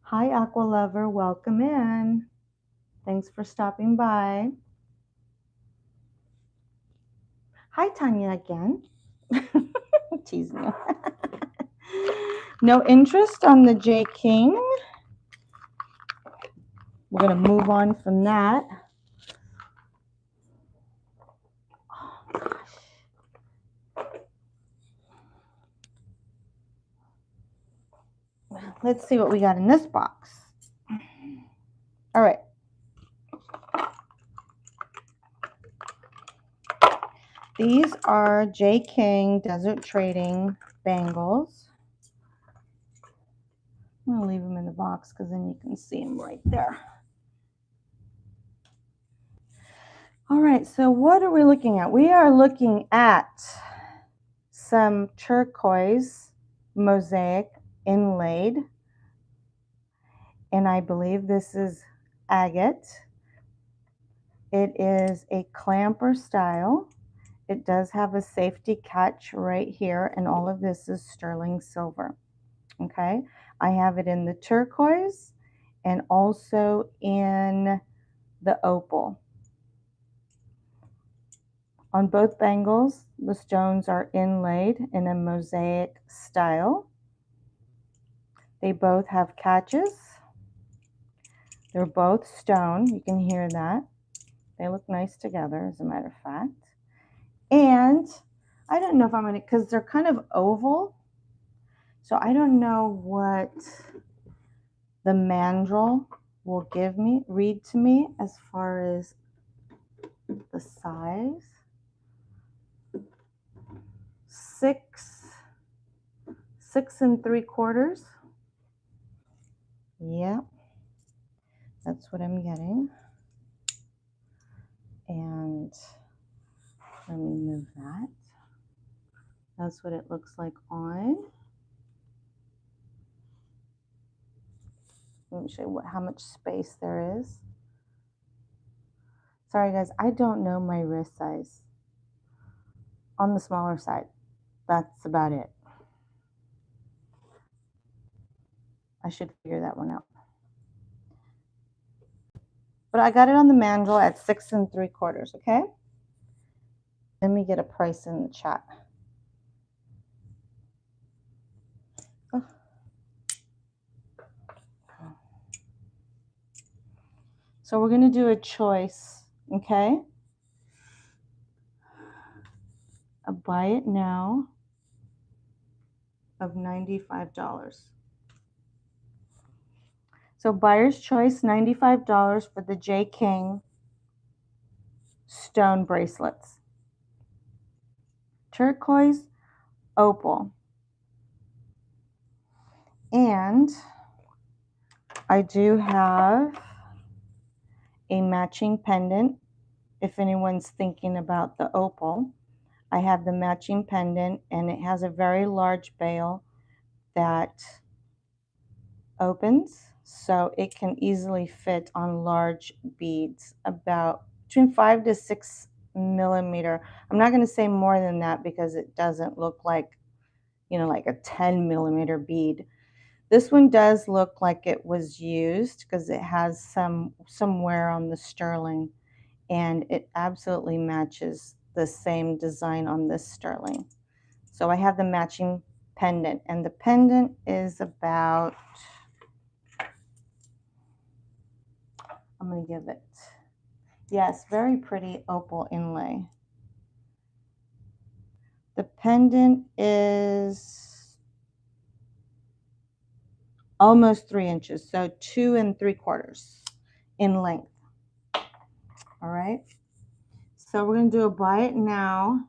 Hi, Aqua Lover. Welcome in. Thanks for stopping by. Hi, Tanya again. Teasing you. No interest on the J King. We're going to move on from that. Oh, gosh. Let's see what we got in this box. All right. These are J King Desert Trading bangles. I'm going to leave them in the box because then you can see them right there. All right, so what are we looking at? We are looking at some turquoise mosaic inlaid. And I believe this is agate. It is a clamper style. It does have a safety catch right here, and all of this is sterling silver. Okay, I have it in the turquoise and also in the opal. On both bangles, the stones are inlaid in a mosaic style. They both have catches. They're both stone. You can hear that. They look nice together, as a matter of fact. And I don't know if I'm going to, because they're kind of oval. So I don't know what the mandrel will read to me as far as the size. 6 3/4. Yeah, that's what I'm getting. And let me move that. That's what it looks like on. Let me show you how much space there is. Sorry guys, I don't know my wrist size. On the smaller side. That's about it. I should figure that one out. But I got it on the mandrel at 6 3/4, okay? Let me get a price in the chat. Oh. So we're going to do a choice, okay? A buy it now of $95. So buyer's choice, $95 for the J King stone bracelets. Turquoise, opal. And I do have a matching pendant. If anyone's thinking about the opal, I have the matching pendant, and it has a very large bail that opens, so it can easily fit on large beads, about between 5 to 6 millimeter. I'm not going to say more than that because it doesn't look like, you know, like a 10 millimeter bead. This one does look like it was used because it has some wear on the sterling, and it absolutely matches the same design on this sterling. So I have the matching pendant, and the pendant is about, I'm going to give it, yes, very pretty opal inlay. The pendant is almost 3 inches, so 2 3/4 in length. All right, so we're going to do a buy it now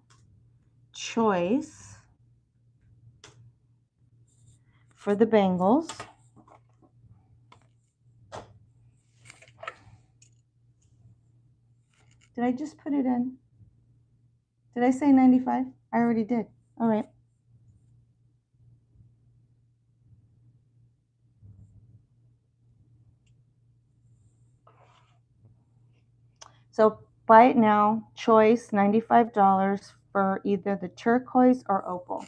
choice for the bangles. Did I just put it in? Did I say 95? I already did. All right. So buy it now. Choice $95 for either the turquoise or opal.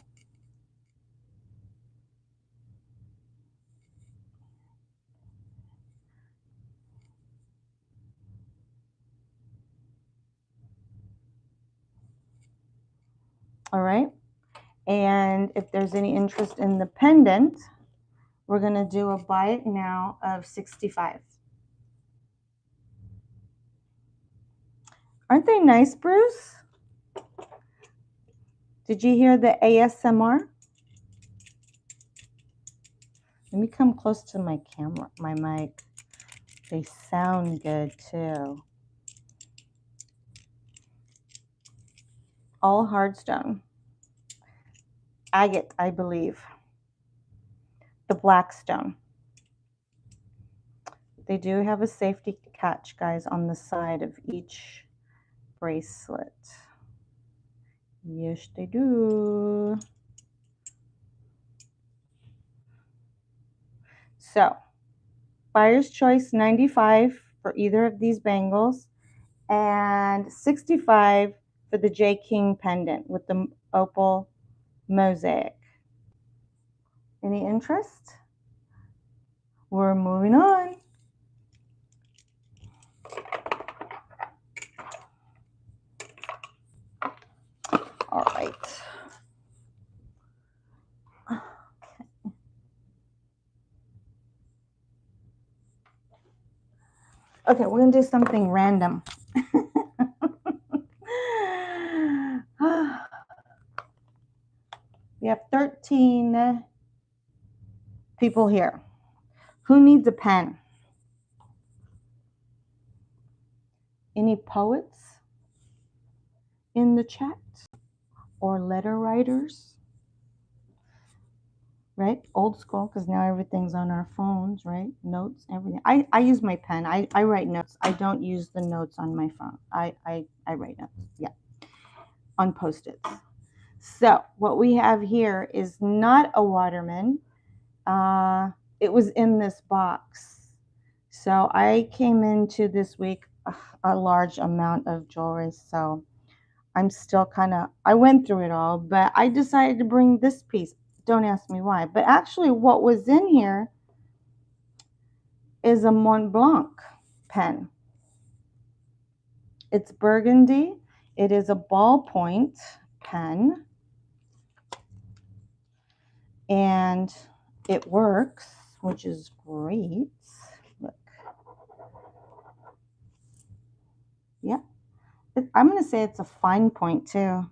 All right. And if there's any interest in the pendant, we're going to do a buy it now of 65. Aren't they nice, Bruce? Did you hear the ASMR? Let me come close to my camera, my mic. They sound good too. All hardstone. Agate, I believe. The black stone. They do have a safety catch, guys, on the side of each bracelet. Yes, they do. So, buyer's choice 95 for either of these bangles and 65 for the J King pendant with the opal mosaic. Any interest? We're moving on. All right. Okay, we're going to do something random. We have 13 people here. Who needs a pen? Any poets in the chat or letter writers? Right? Old school, because now everything's on our phones, right? Notes, everything. I use my pen. I write notes. I don't use the notes on my phone. I write notes. Yeah. On Post-its. So what we have here is not a Waterman. It was in this box. So I came into this week a large amount of jewelry. So I'm still I went through it all, but I decided to bring this piece. Don't ask me why. But actually what was in here is a Mont Blanc pen. It's burgundy. It is a ballpoint pen. And it works, which is great. Look. Yeah. I'm going to say it's a fine point too.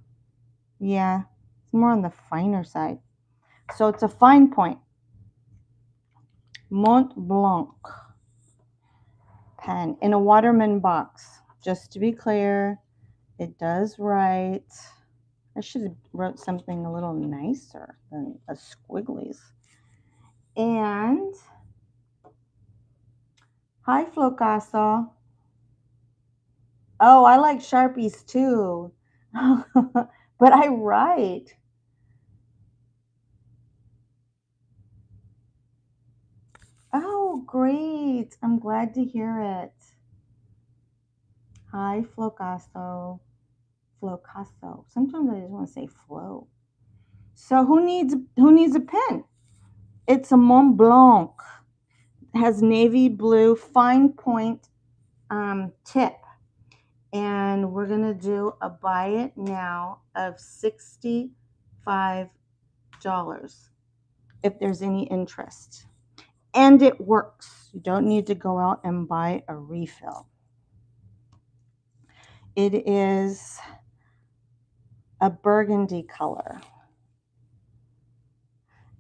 Yeah. It's more on the finer side. So it's a fine point. Mont Blanc pen in a Waterman box. Just to be clear, it does write. I should have wrote something a little nicer than a squigglies. And hi, Flocaso. Oh, I like Sharpies too. But I write. Oh, great. I'm glad to hear it. Hi, Flocaso. Flocaso. Sometimes I just want to say Flo. So who needs a pen? It's a Mont Blanc. It has navy blue fine point tip. And we're going to do a buy it now of $65 if there's any interest. And it works. You don't need to go out and buy a refill. It is a burgundy color.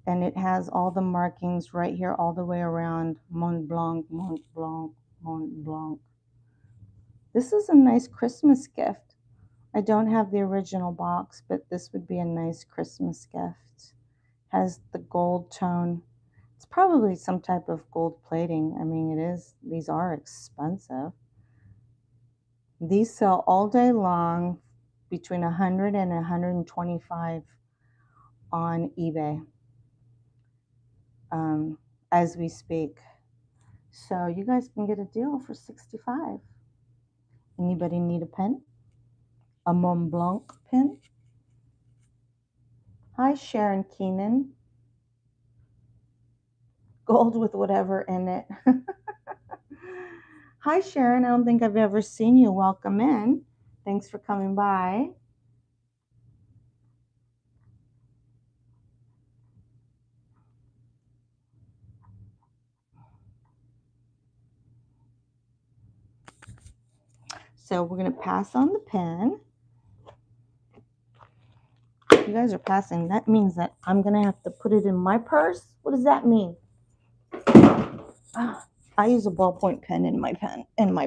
And it has all the markings right here all the way around. Mont Blanc, Mont Blanc, Mont Blanc. This is a nice Christmas gift. I don't have the original box, but this would be a nice Christmas gift. Has the gold tone. It's probably some type of gold plating. I mean, it is. These are expensive. These sell all day long between 100 and 125 on eBay as we speak. So you guys can get a deal for 65. Anybody need a pen? A Mont Blanc pen? Hi, Sharon Keenan. Gold with whatever in it. Hi, Sharon. I don't think I've ever seen you. Welcome in. Thanks for coming by. So we're going to pass on the pen. You guys are passing. That means that I'm going to have to put it in my purse. What does that mean? I use a ballpoint pen in my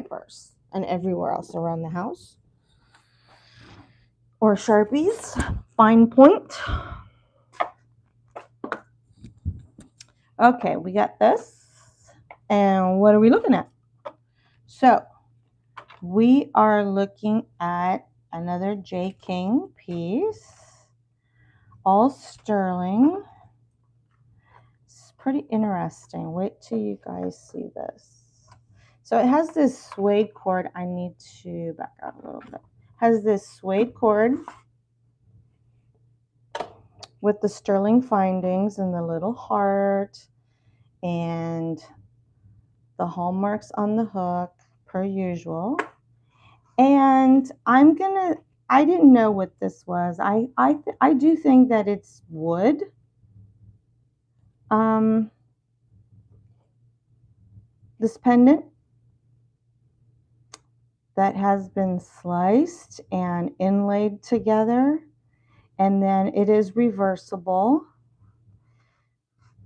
purse and everywhere else around the house. Or Sharpies, fine point. Okay, we got this. And what are we looking at? So we are looking at another J. King piece, all sterling. It's pretty interesting. Wait till you guys see this. So it has this suede cord. I need to back out a little bit. It has this suede cord with the sterling findings and the little heart and the hallmarks on the hook per usual. And I didn't know what this was. I do think that it's wood. This pendant that has been sliced and inlaid together, and then it is reversible.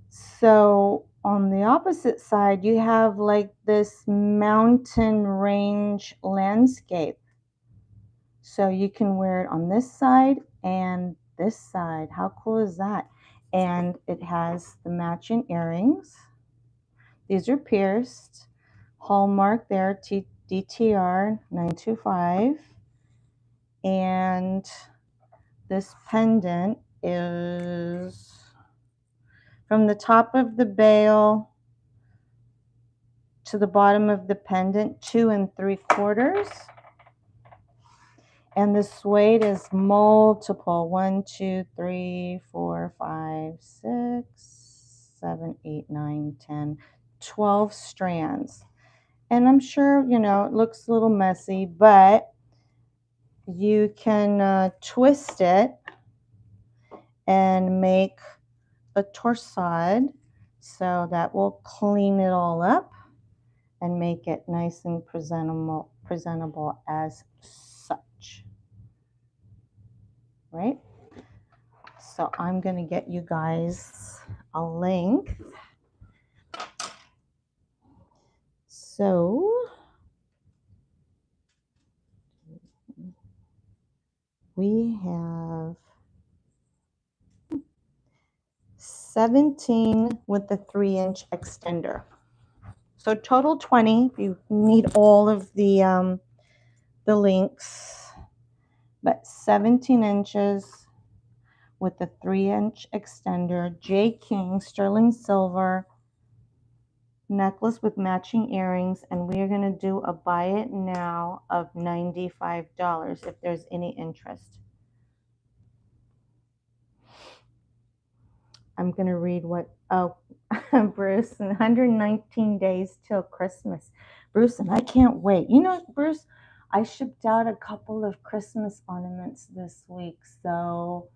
So on the opposite side, you have like this mountain range landscape. So you can wear it on this side and this side. How cool is that? And it has the matching earrings. These are pierced. Hallmark there, DTR 925. And this pendant is from the top of the bail to the bottom of the pendant, 2 3/4. And the suede is multiple. 1, 2, 3, 4, 5, 6, 7, 8, 9, 10, 12 strands. And I'm sure, you know, it looks a little messy, but you can twist it and make a torsade. So that will clean it all up and make it nice and presentable as such. Right? So I'm going to get you guys a length. So we have 17 with the 3-inch extender. So total 20 if you need all of the links, but 17 inches with the 3-inch extender, J. King sterling silver necklace with matching earrings, and we are going to do a buy it now of $95 if there's any interest. I'm going to read what, Bruce, 119 days till Christmas. Bruce, and I can't wait. You know, Bruce, I shipped out a couple of Christmas ornaments this week. So,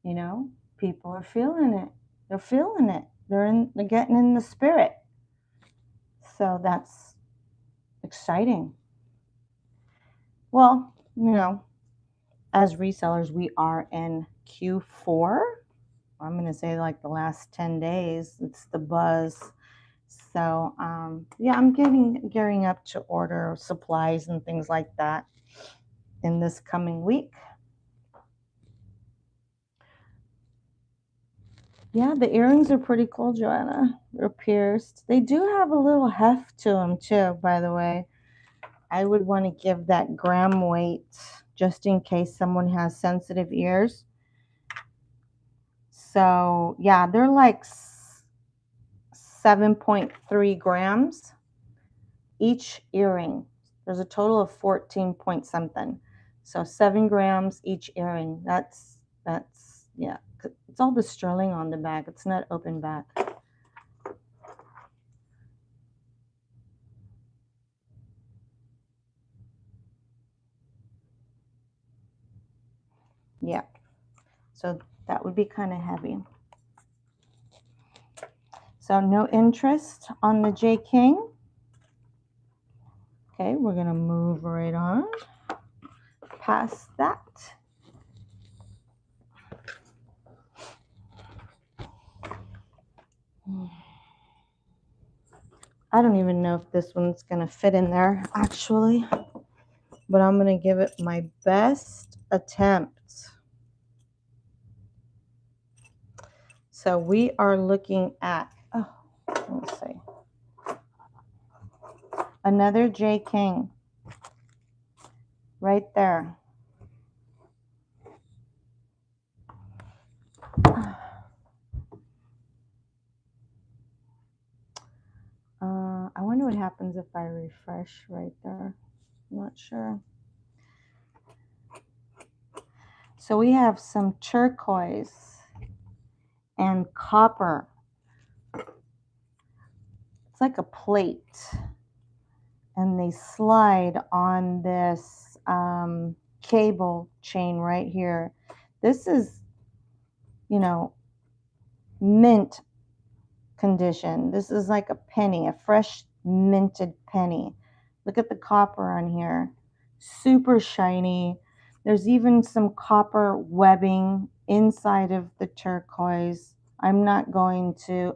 you know, people are feeling it. They're feeling it. They're getting in the spirit. So that's exciting. Well, you know, as resellers, we are in Q4. I'm going to say like the last 10 days, it's the buzz. So, yeah, I'm gearing up to order supplies and things like that in this coming week. Yeah, the earrings are pretty cool, Joanna. They're pierced. They do have a little heft to them too, by the way. I would want to give that gram weight just in case someone has sensitive ears. So yeah, they're like 7.3 grams each earring. There's a total of 14 point something. So 7 grams each earring. That's yeah. It's all the sterling on the back. It's not open back. Yeah. So that would be kind of heavy. So no interest on the J King. Okay, we're going to move right on past that. I don't even know if this one's going to fit in there, actually, but I'm going to give it my best attempt. So we are looking at, oh, let's see, another J King right there. I wonder what happens if I refresh right there. I'm not sure. So we have some turquoise and copper. It's like a plate, and they slide on this cable chain right here. This is, you know, mint condition. This is like a penny, a fresh minted penny. Look at the copper on here. Super shiny. There's even some copper webbing inside of the turquoise. I'm not going to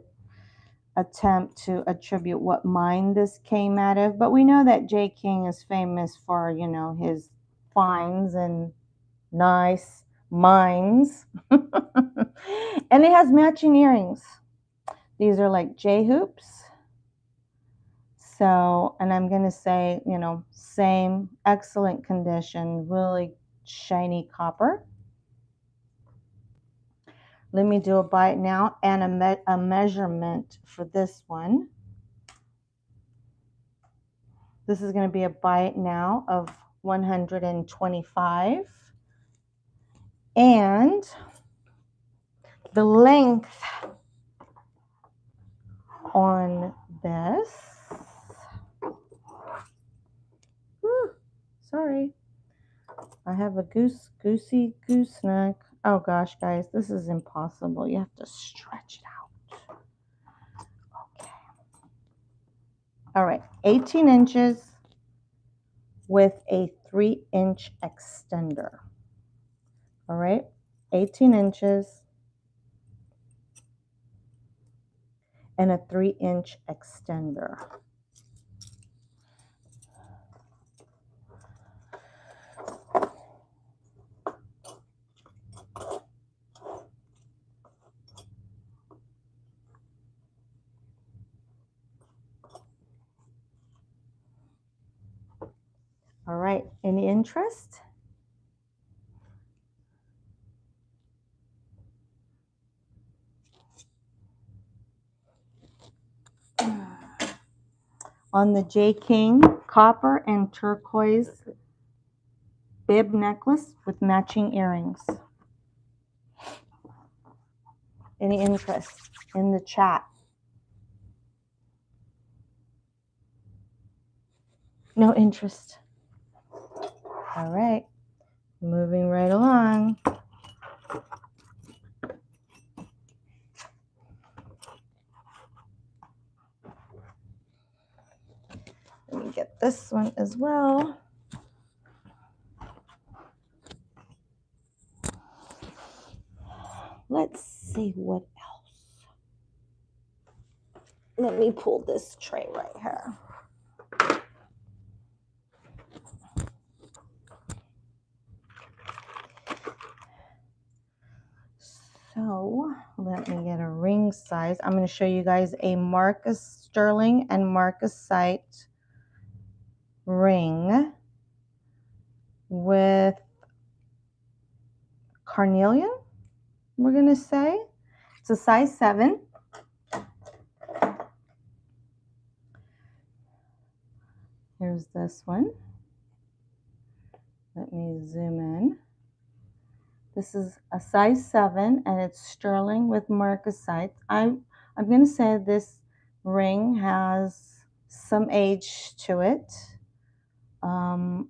attempt to attribute what mine this came out of, but we know that J King is famous for, you know, his finds and nice mines. And it has matching earrings. These are like J hoops. So, and I'm going to say, you know, same excellent condition, really shiny copper. Let me do a buy it now and a measurement for this one. This is going to be a buy it now of 125. And the length on this, whew, sorry, I have a goosey neck. Oh gosh, guys, this is impossible. You have to stretch it out. Okay. All right, 18 inches with a 3-inch extender. All right, 18 inches and a 3-inch extender. All right, any interest? On the J King copper and turquoise bib necklace with matching earrings. Any interest in the chat? No interest. All right, moving right along. Let me get this one as well. Let's see what else. Let me pull this tray right here. So let me get a ring size. I'm going to show you guys a Marcus Sterling and Marcusite ring with carnelian, we're going to say. It's a size 7. Here's this one. Let me zoom in. This is a size 7 and it's sterling with marcasite. I'm going to say this ring has some age to it,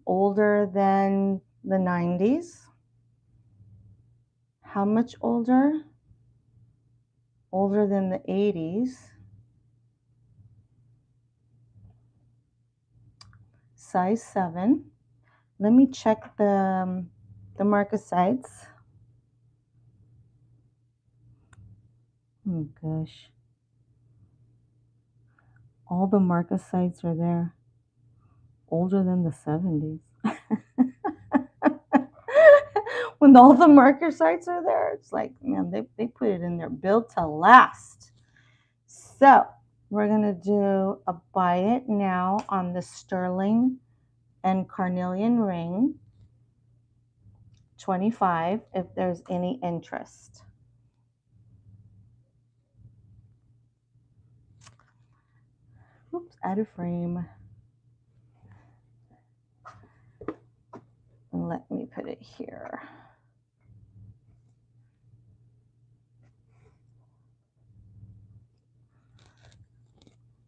older than the 90s. How much older? Older than the 80s. Size 7. Let me check the marcasites. Oh gosh. All the marcasites are there. Older than the 70s. When all the marcasites are there, it's like, man, they put it in there built to last. So we're going to do a buy it now on the sterling and carnelian ring. 25 if there's any interest. Oops, out of frame. And let me put it here.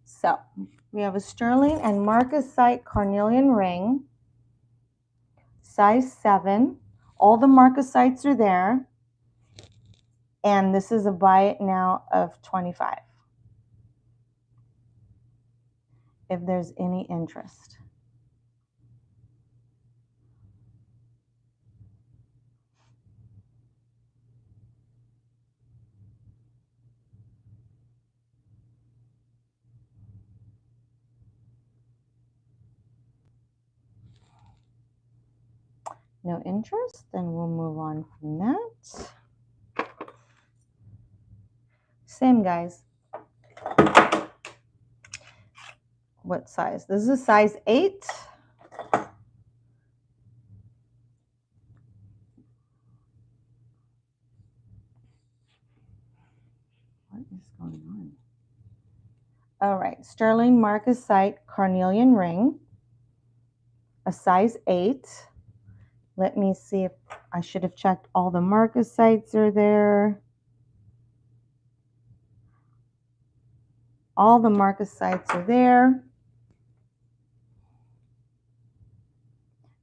So we have a sterling and marcasite carnelian ring, size 7. All the marcasites are there. And this is a buy it now of 25. If there's any interest. No interest, then we'll move on from that. Same, guys. What size? This is a size 8. What is going on? All right, sterling marcasite carnelian ring, a size 8. Let me see if I should have checked all the marcasites are there. All the marcasites are there.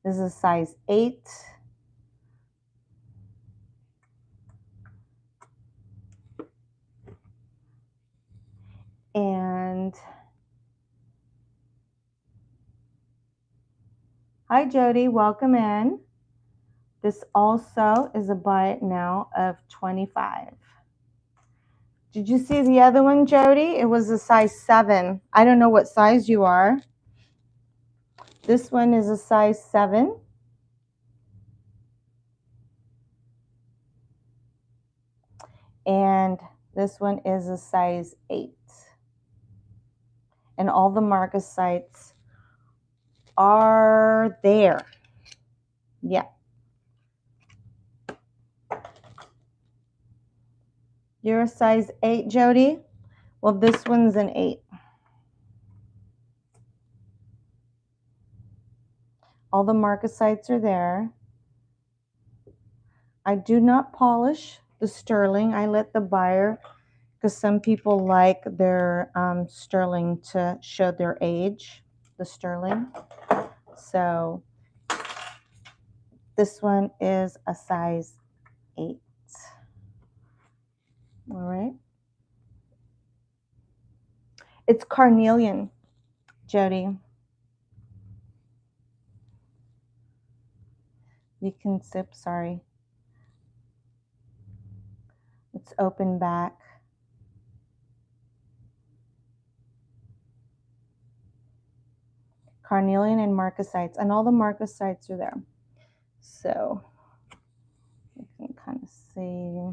This is a size 8. And hi, Jody, welcome in. This also is a buy it now of 25. Did you see the other one, Jody? It was a size 7. I don't know what size you are. This one is a size 7. And this one is a size 8. And all the marcasites are there. Yeah. You're a size 8, Jody? Well, this one's an 8. All the marcasites are there. I do not polish the sterling. I let the buyer, because some people like their sterling to show their age, the sterling. So this one is a size 8. All right. It's carnelian, Jody. You can sip, sorry. It's open back. Carnelian and marcasites, and all the marcasites are there. So you can kind of see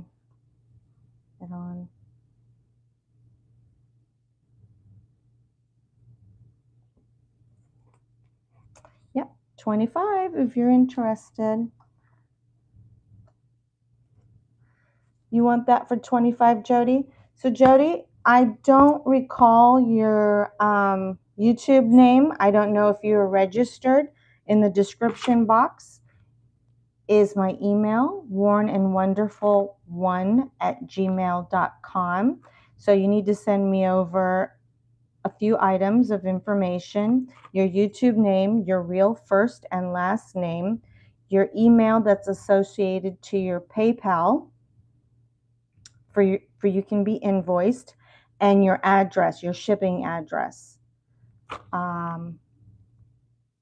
it on. Yep, 25 if you're interested. You want that for 25, Jody? So Jody, I don't recall your YouTube name. I don't know if you were registered. In the description box is my email, warnandwonderful1@gmail.com. So you need to send me over a few items of information, your YouTube name, your real first and last name, your email that's associated to your PayPal for you can be invoiced, and your address, your shipping address.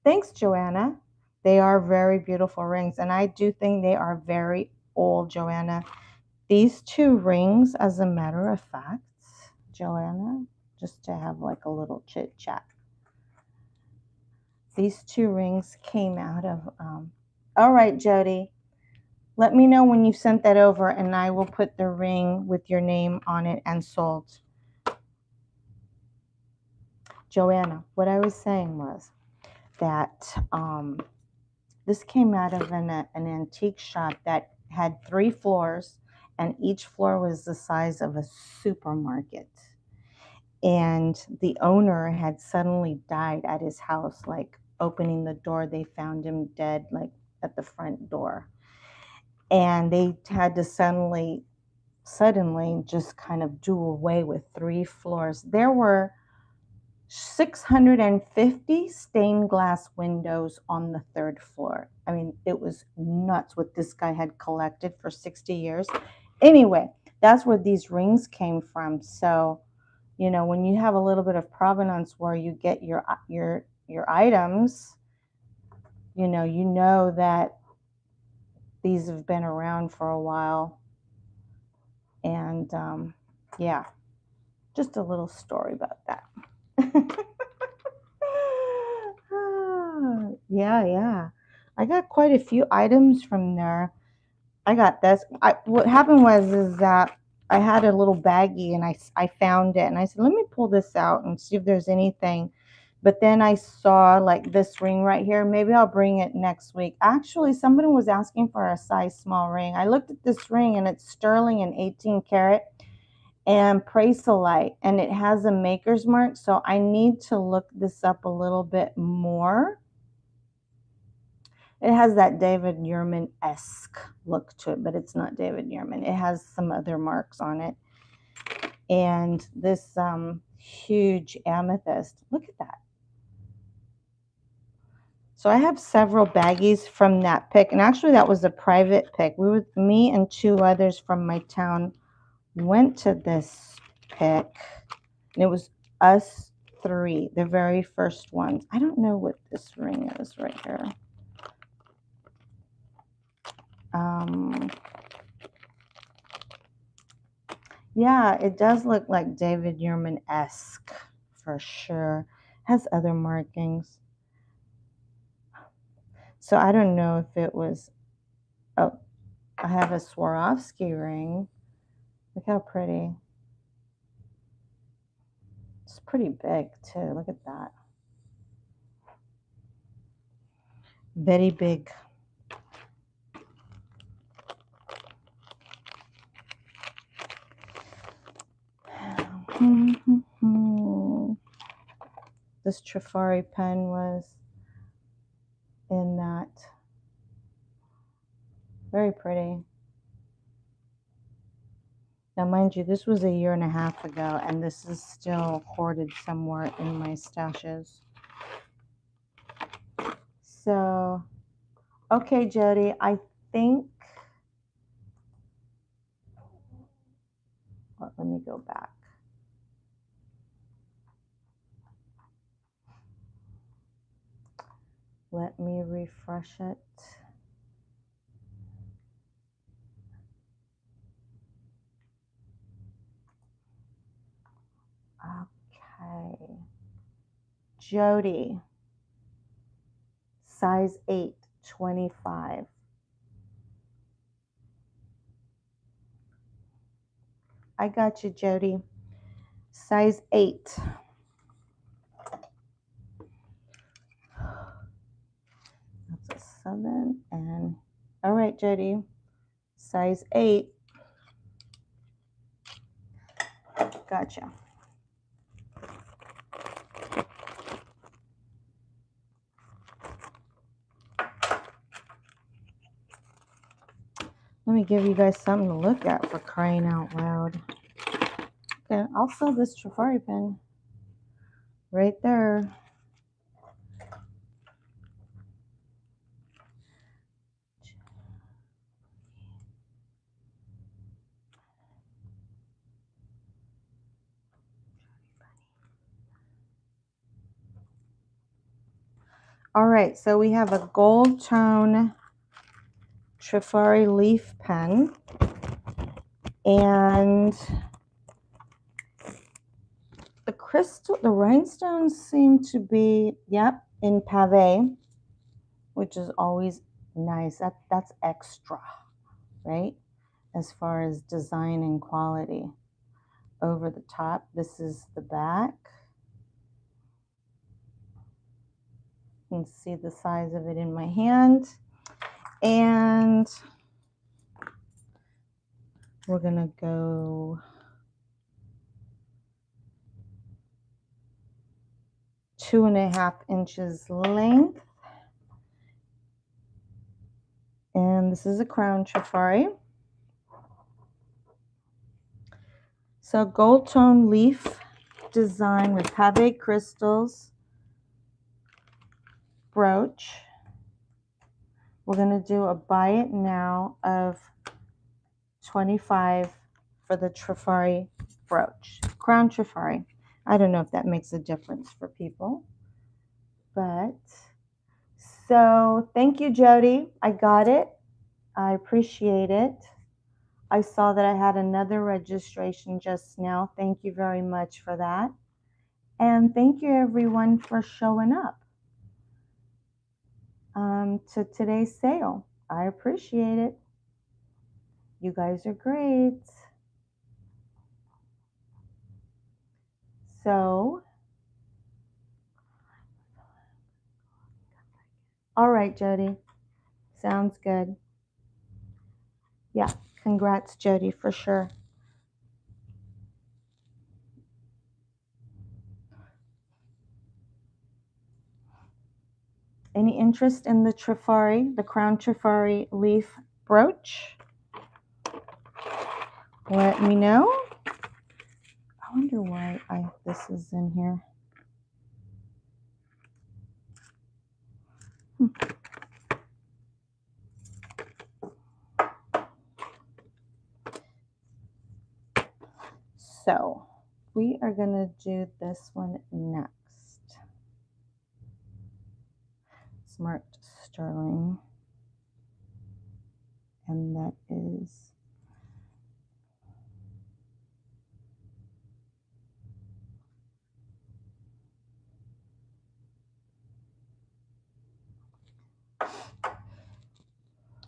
Thanks, Joanna. They are very beautiful rings, and I do think they are very old, Joanna. These two rings, as a matter of fact, Joanna, just to have like a little chit chat. These two rings came out of, all right, Jody, let me know when you sent that over and I will put the ring with your name on it and sold. Joanna, what I was saying was that this came out of an antique shop that had 3 floors, and each floor was the size of a supermarket. And the owner had suddenly died at his house, like opening the door, they found him dead, like at the front door. And they had to suddenly just kind of do away with 3 floors. There were 650 stained glass windows on the 3rd floor. I mean, it was nuts what this guy had collected for 60 years. Anyway, that's where these rings came from. So, you know, when you have a little bit of provenance where you get your items, you know that these have been around for a while. And yeah, just a little story about that. Yeah. I got quite a few items from there. I got this. What happened is that I had a little baggie and I found it and I said, let me pull this out and see if there's anything. But then I saw like this ring right here. Maybe I'll bring it next week. Actually, somebody was asking for a size small ring. I looked at this ring and it's sterling and 18 karat and Prasolite, and it has a maker's mark. So I need to look this up a little bit more. It has that David Yurman-esque look to it, but it's not David Yurman. It has some other marks on it. And this huge amethyst. Look at that. So I have several baggies from that pick. And actually, that was a private pick. Me and 2 others from my town went to this pick. And it was us 3, the very first ones. I don't know what this ring is right here. Yeah, it does look like David Yurman-esque for sure. Has other markings. So I don't know if it was, oh, I have a Swarovski ring. Look how pretty. It's pretty big too. Look at that. Very big. This Trifari pen was in that. Very pretty. Now, mind you, this was a year and a half ago, and this is still hoarded somewhere in my stashes. So, okay, Jody, I think, well, let me go back. Let me refresh it. Okay. Jody, size 8, 25. I got you, Jody. Size 8. That's a 7. And all right, Jody. Size 8. Gotcha. Let me give you guys something to look at, for crying out loud. Okay, I'll sell this Trifari pen right there. All right, so we have a gold tone Trifari leaf pen, and the crystal, the rhinestones seem to be, yep, in pave, which is always nice. That's extra, right? As far as design and quality. Over the top, this is the back. You can see the size of it in my hand. And we're gonna go 2.5 inches length. And this is a crown Trifari. So gold tone leaf design with pave crystals brooch. We're going to do a buy it now of $25 for the Trifari brooch, crown Trifari. I don't know if that makes a difference for people, but so thank you, Jody. I got it. I appreciate it. I saw that I had another registration just now. Thank you very much for that. And thank you everyone for showing up to today's sale. I appreciate it. You guys are great. So, all right, Jody. Sounds good. Yeah, congrats, Jody, for sure. Any interest in the Trifari, the crown Trifari leaf brooch? Let me know. I wonder why this is in here. So we are going to do this one next. It's marked sterling, and that is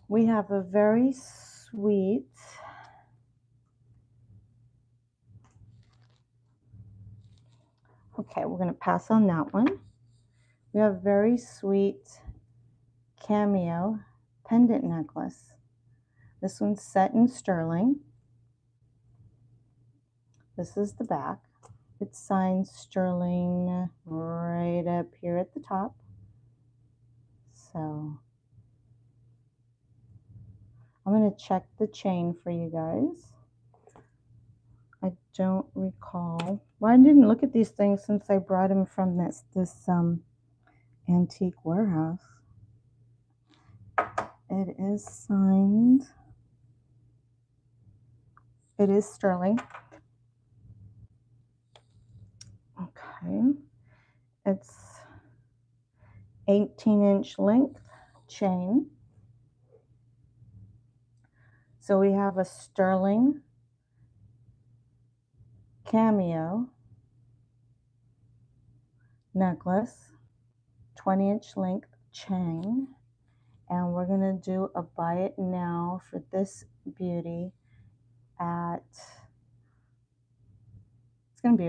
we have a very sweet okay, we're going to pass on that one. We have a very sweet cameo pendant necklace. This one's set in sterling. This is the back. It's signed sterling right up here at the top. So I'm going to check the chain for you guys. I don't recall. Well, I didn't look at these things since I brought them from this antique warehouse. It is signed. It is sterling. Okay. It's 18-inch length chain. So we have a sterling cameo necklace, 20-inch length chain, and we're going to do a buy it now for this beauty at, it's going to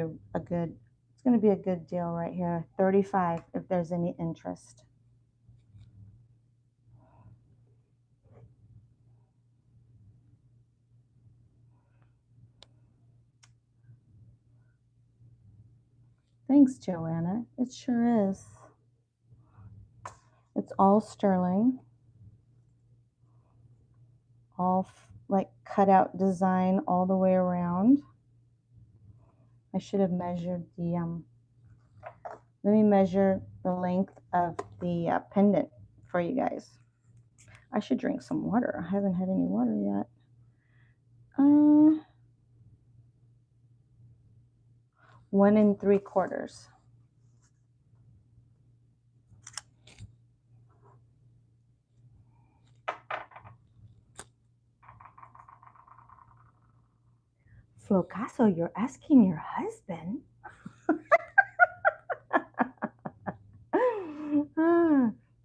be a good deal right here, $35 if there's any interest. Thanks, Joanna. It sure is. It's all sterling. All like cut out design all the way around. I should have measured the, let me measure the length of the pendant for you guys. I should drink some water. I haven't had any water yet. 1 3/4. Flocaso, you're asking your husband?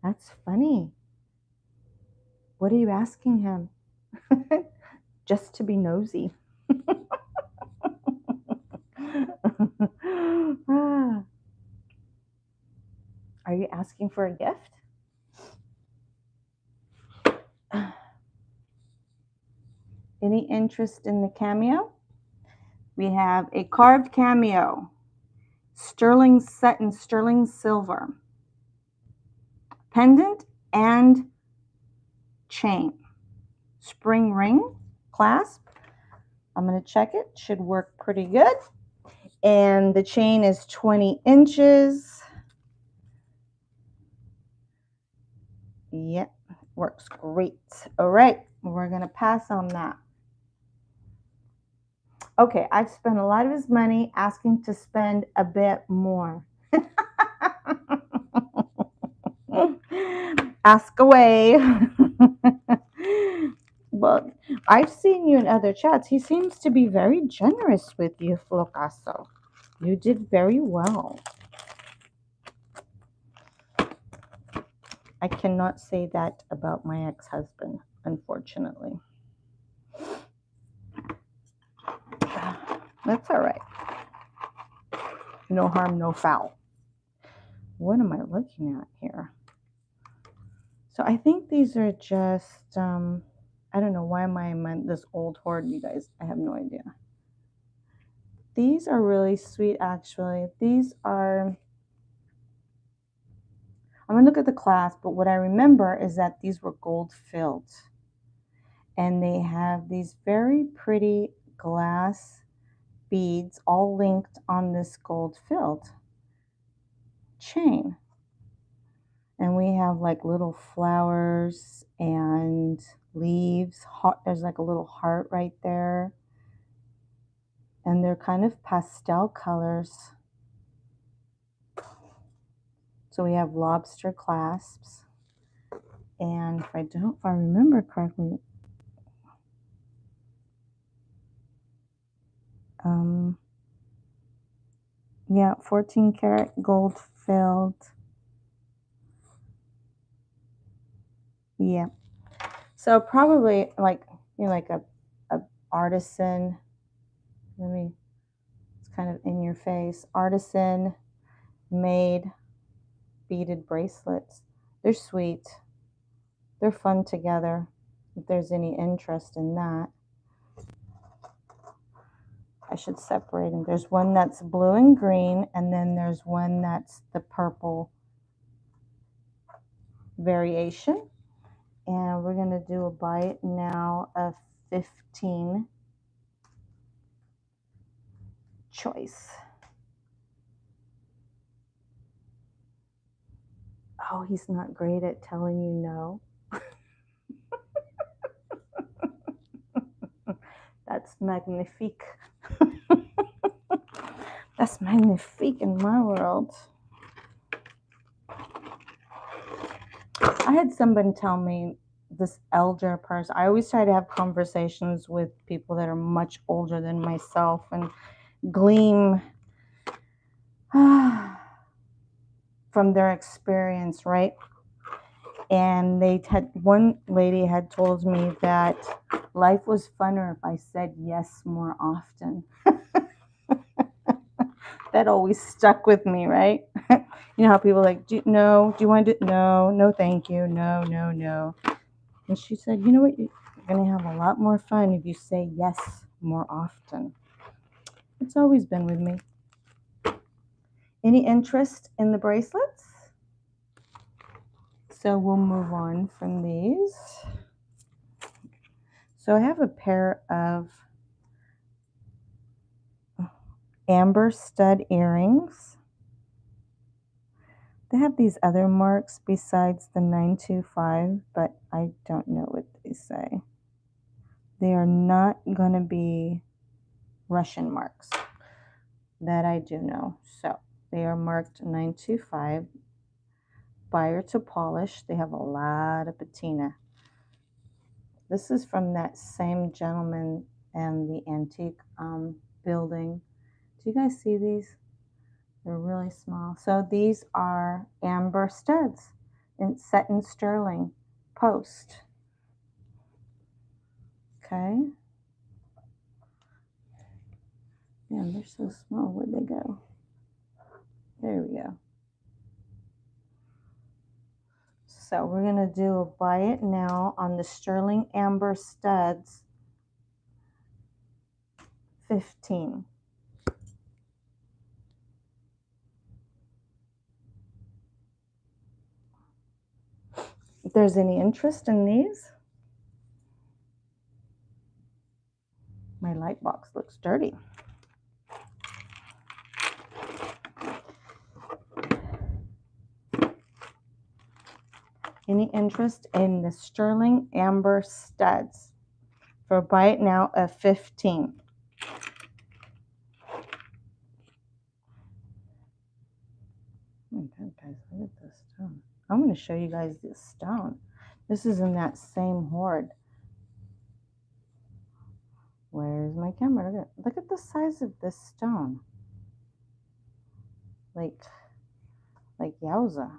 That's funny. What are you asking him? Just to be nosy. Are you asking for a gift? Any interest in the cameo? We have a carved cameo, sterling set in sterling silver, pendant and chain, spring ring, clasp. I'm going to check it. Should work pretty good. And the chain is 20 inches. Yep, works great. All right, we're going to pass on that. Okay, I've spent a lot of his money asking to spend a bit more. Ask away. Well, I've seen you in other chats. He seems to be very generous with you, Flocaso. You did very well. I cannot say that about my ex-husband, unfortunately. That's all right. No harm, no foul. What am I looking at here? So I think these are just, I don't know, why am I in this old hoard, you guys? I have no idea. These are really sweet, actually. These are, I'm going to look at the clasp, but what I remember is that these were gold filled. And they have these very pretty glass beads all linked on this gold filled chain. And we have like little flowers and leaves. There's like a little heart right there. And they're kind of pastel colors. So we have lobster clasps. And if I remember correctly, yeah, 14 karat gold filled. Yeah. So probably like, you know, like a artisan, it's kind of in your face, artisan made beaded bracelets. They're sweet. They're fun together, if there's any interest in that. I should separate them. There's one that's blue and green, and then there's one that's the purple variation. And we're going to do a bite now of 15 choice. Oh, he's not great at telling you no. That's magnifique. That's magnifique in my world. I had somebody tell me, this elder person, I always try to have conversations with people that are much older than myself and glean from their experience, right? And one lady had told me that life was funner if I said yes more often. That always stuck with me, right? You know how people are like, do you want to do, no, thank you, no. And she said, you know what, you're going to have a lot more fun if you say yes more often. It's always been with me. Any interest in the bracelets? So we'll move on from these. So I have a pair of amber stud earrings. They have these other marks besides the 925, but I don't know what they say. They are not going to be Russian marks. That I do know. So they are marked 925. Buyer to polish. They have a lot of patina. This is from that same gentleman and the antique building. Do you guys see these? They're really small. So these are amber studs set in sterling post. Okay. Man, they're so small. Where'd they go? There we go. So we're going to do a buy it now on the sterling amber studs. 15. If there's any interest in these, my light box looks dirty. Any interest in the sterling amber studs for a buy it now of 15? Oh my God, guys, look at this stone. I'm going to show you guys this stone. This is in that same hoard. Where's my camera? Look at the size of this stone. Like yowza.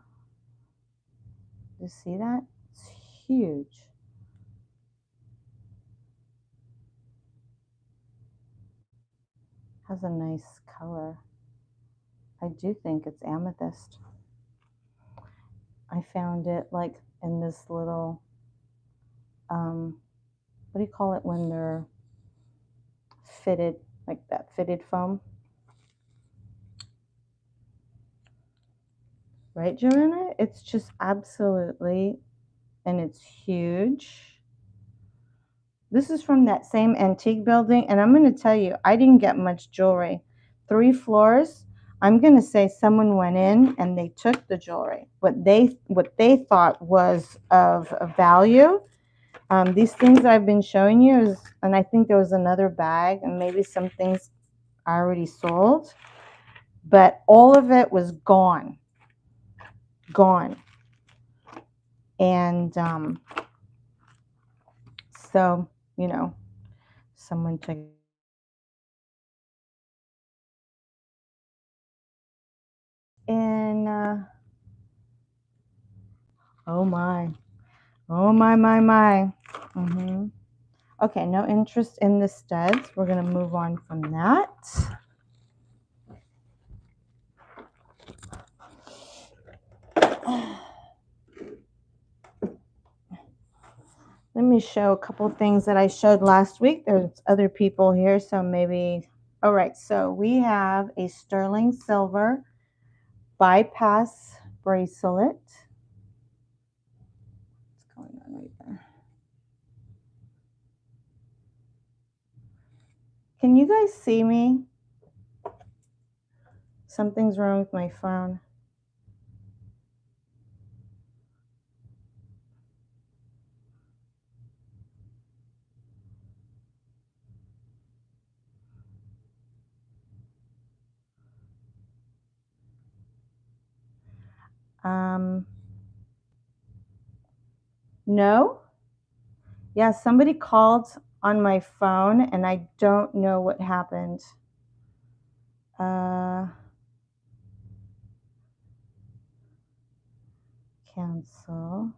You see that? It's huge. Has a nice color. I do think it's amethyst. I found it like in this little, what do you call it when they're fitted, like that fitted foam? Right, Joanna? It's just absolutely, and it's huge. This is from that same antique building, and I'm going to tell you, I didn't get much jewelry. 3 floors. I'm going to say someone went in and they took the jewelry. What they thought was of value. These things that I've been showing you is, and I think there was another bag, and maybe some things I already sold, but all of it was gone. And so, you know, someone took. And oh my. Okay, no interest in the studs. We're going to move on from that. Let me show a couple things that I showed last week. There's other people here, so maybe. All right, so we have a sterling silver bypass bracelet. What's going on right there? Can you guys see me? Something's wrong with my phone. No? Yeah, somebody called on my phone and I don't know what happened. Cancel.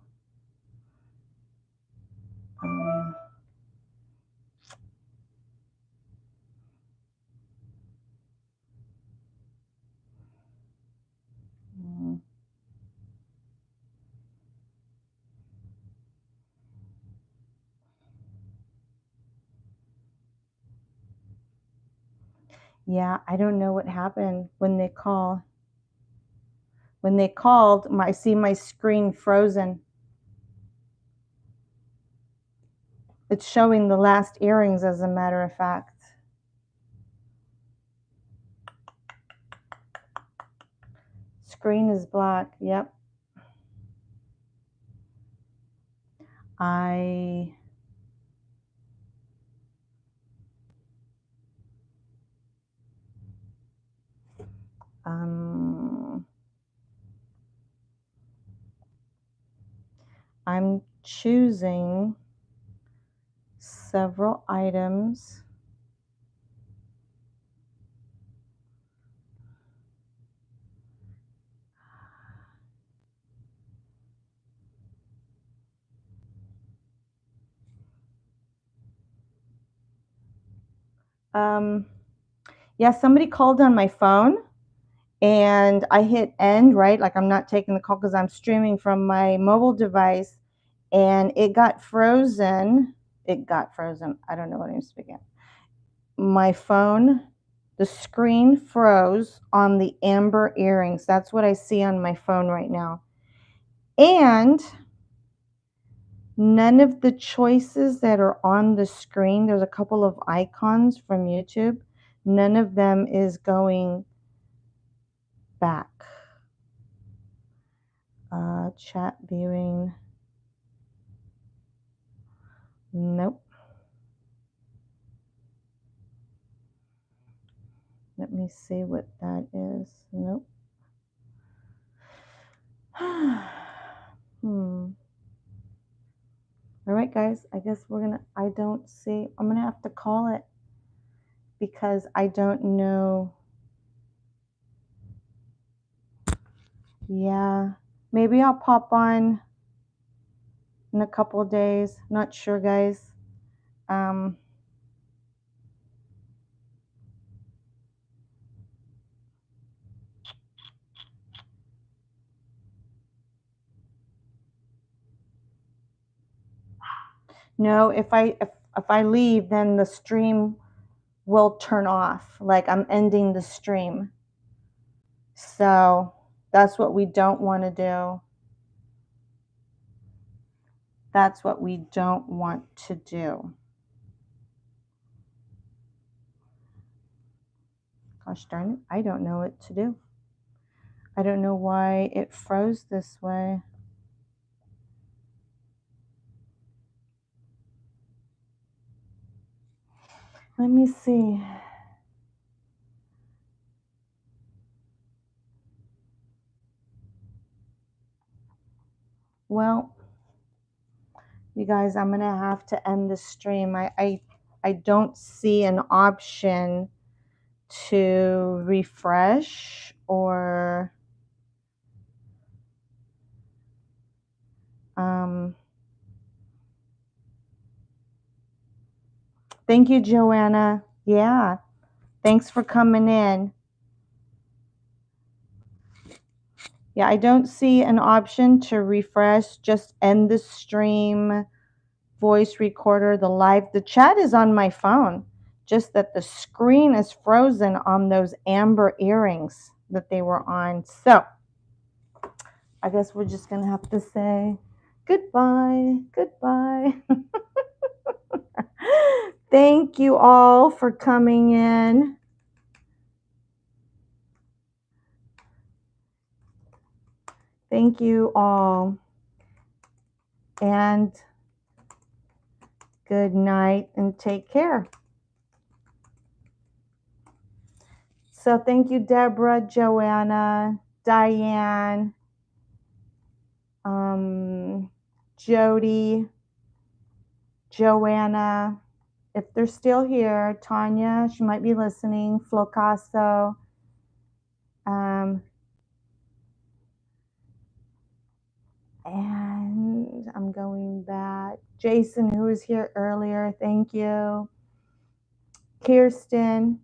Yeah, I don't know what happened when they call. When they called, I see my screen frozen. It's showing the last earrings, as a matter of fact. Screen is black. Yep. I'm choosing several items. Yeah, somebody called on my phone and I hit end, right? Like I'm not taking the call because I'm streaming from my mobile device, and it got frozen. It got frozen. I don't know what I'm speaking. My phone, the screen froze on the amber earrings. That's what I see on my phone right now. And none of the choices that are on the screen, there's a couple of icons from YouTube, none of them is going back. Chat viewing. Nope. Let me see what that is. Nope. All right, guys, I guess I don't see, I'm gonna have to call it because I don't know. Yeah, maybe I'll pop on in a couple of days. Not sure, guys. No, if I leave, then the stream will turn off. Like I'm ending the stream. So that's what we don't want to do. That's what we don't want to do. Gosh darn it, I don't know what to do. I don't know why it froze this way. Let me see. Well, you guys, I'm gonna have to end the stream. I don't see an option to refresh or thank you, Joanna. Yeah, thanks for coming in. Yeah, I don't see an option to refresh. Just end the stream, voice recorder, the chat is on my phone. Just that the screen is frozen on those amber earrings that they were on. So I guess we're just gonna have to say goodbye. Goodbye. Thank you all for coming in. Thank you all. And good night and take care. So thank you, Deborah, Joanna, Diane, Jody, Joanna. If they're still here, Tanya, she might be listening, Flocaso, and I'm going back. Jason, who was here earlier, thank you. Kirsten,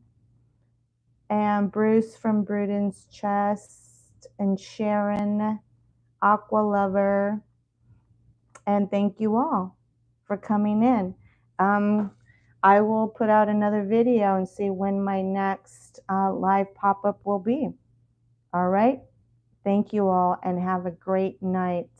and Bruce from Bruden's Chest, and Sharon, Aqua Lover, and thank you all for coming in. I will put out another video and see when my next live pop-up will be. All right. Thank you all and have a great night.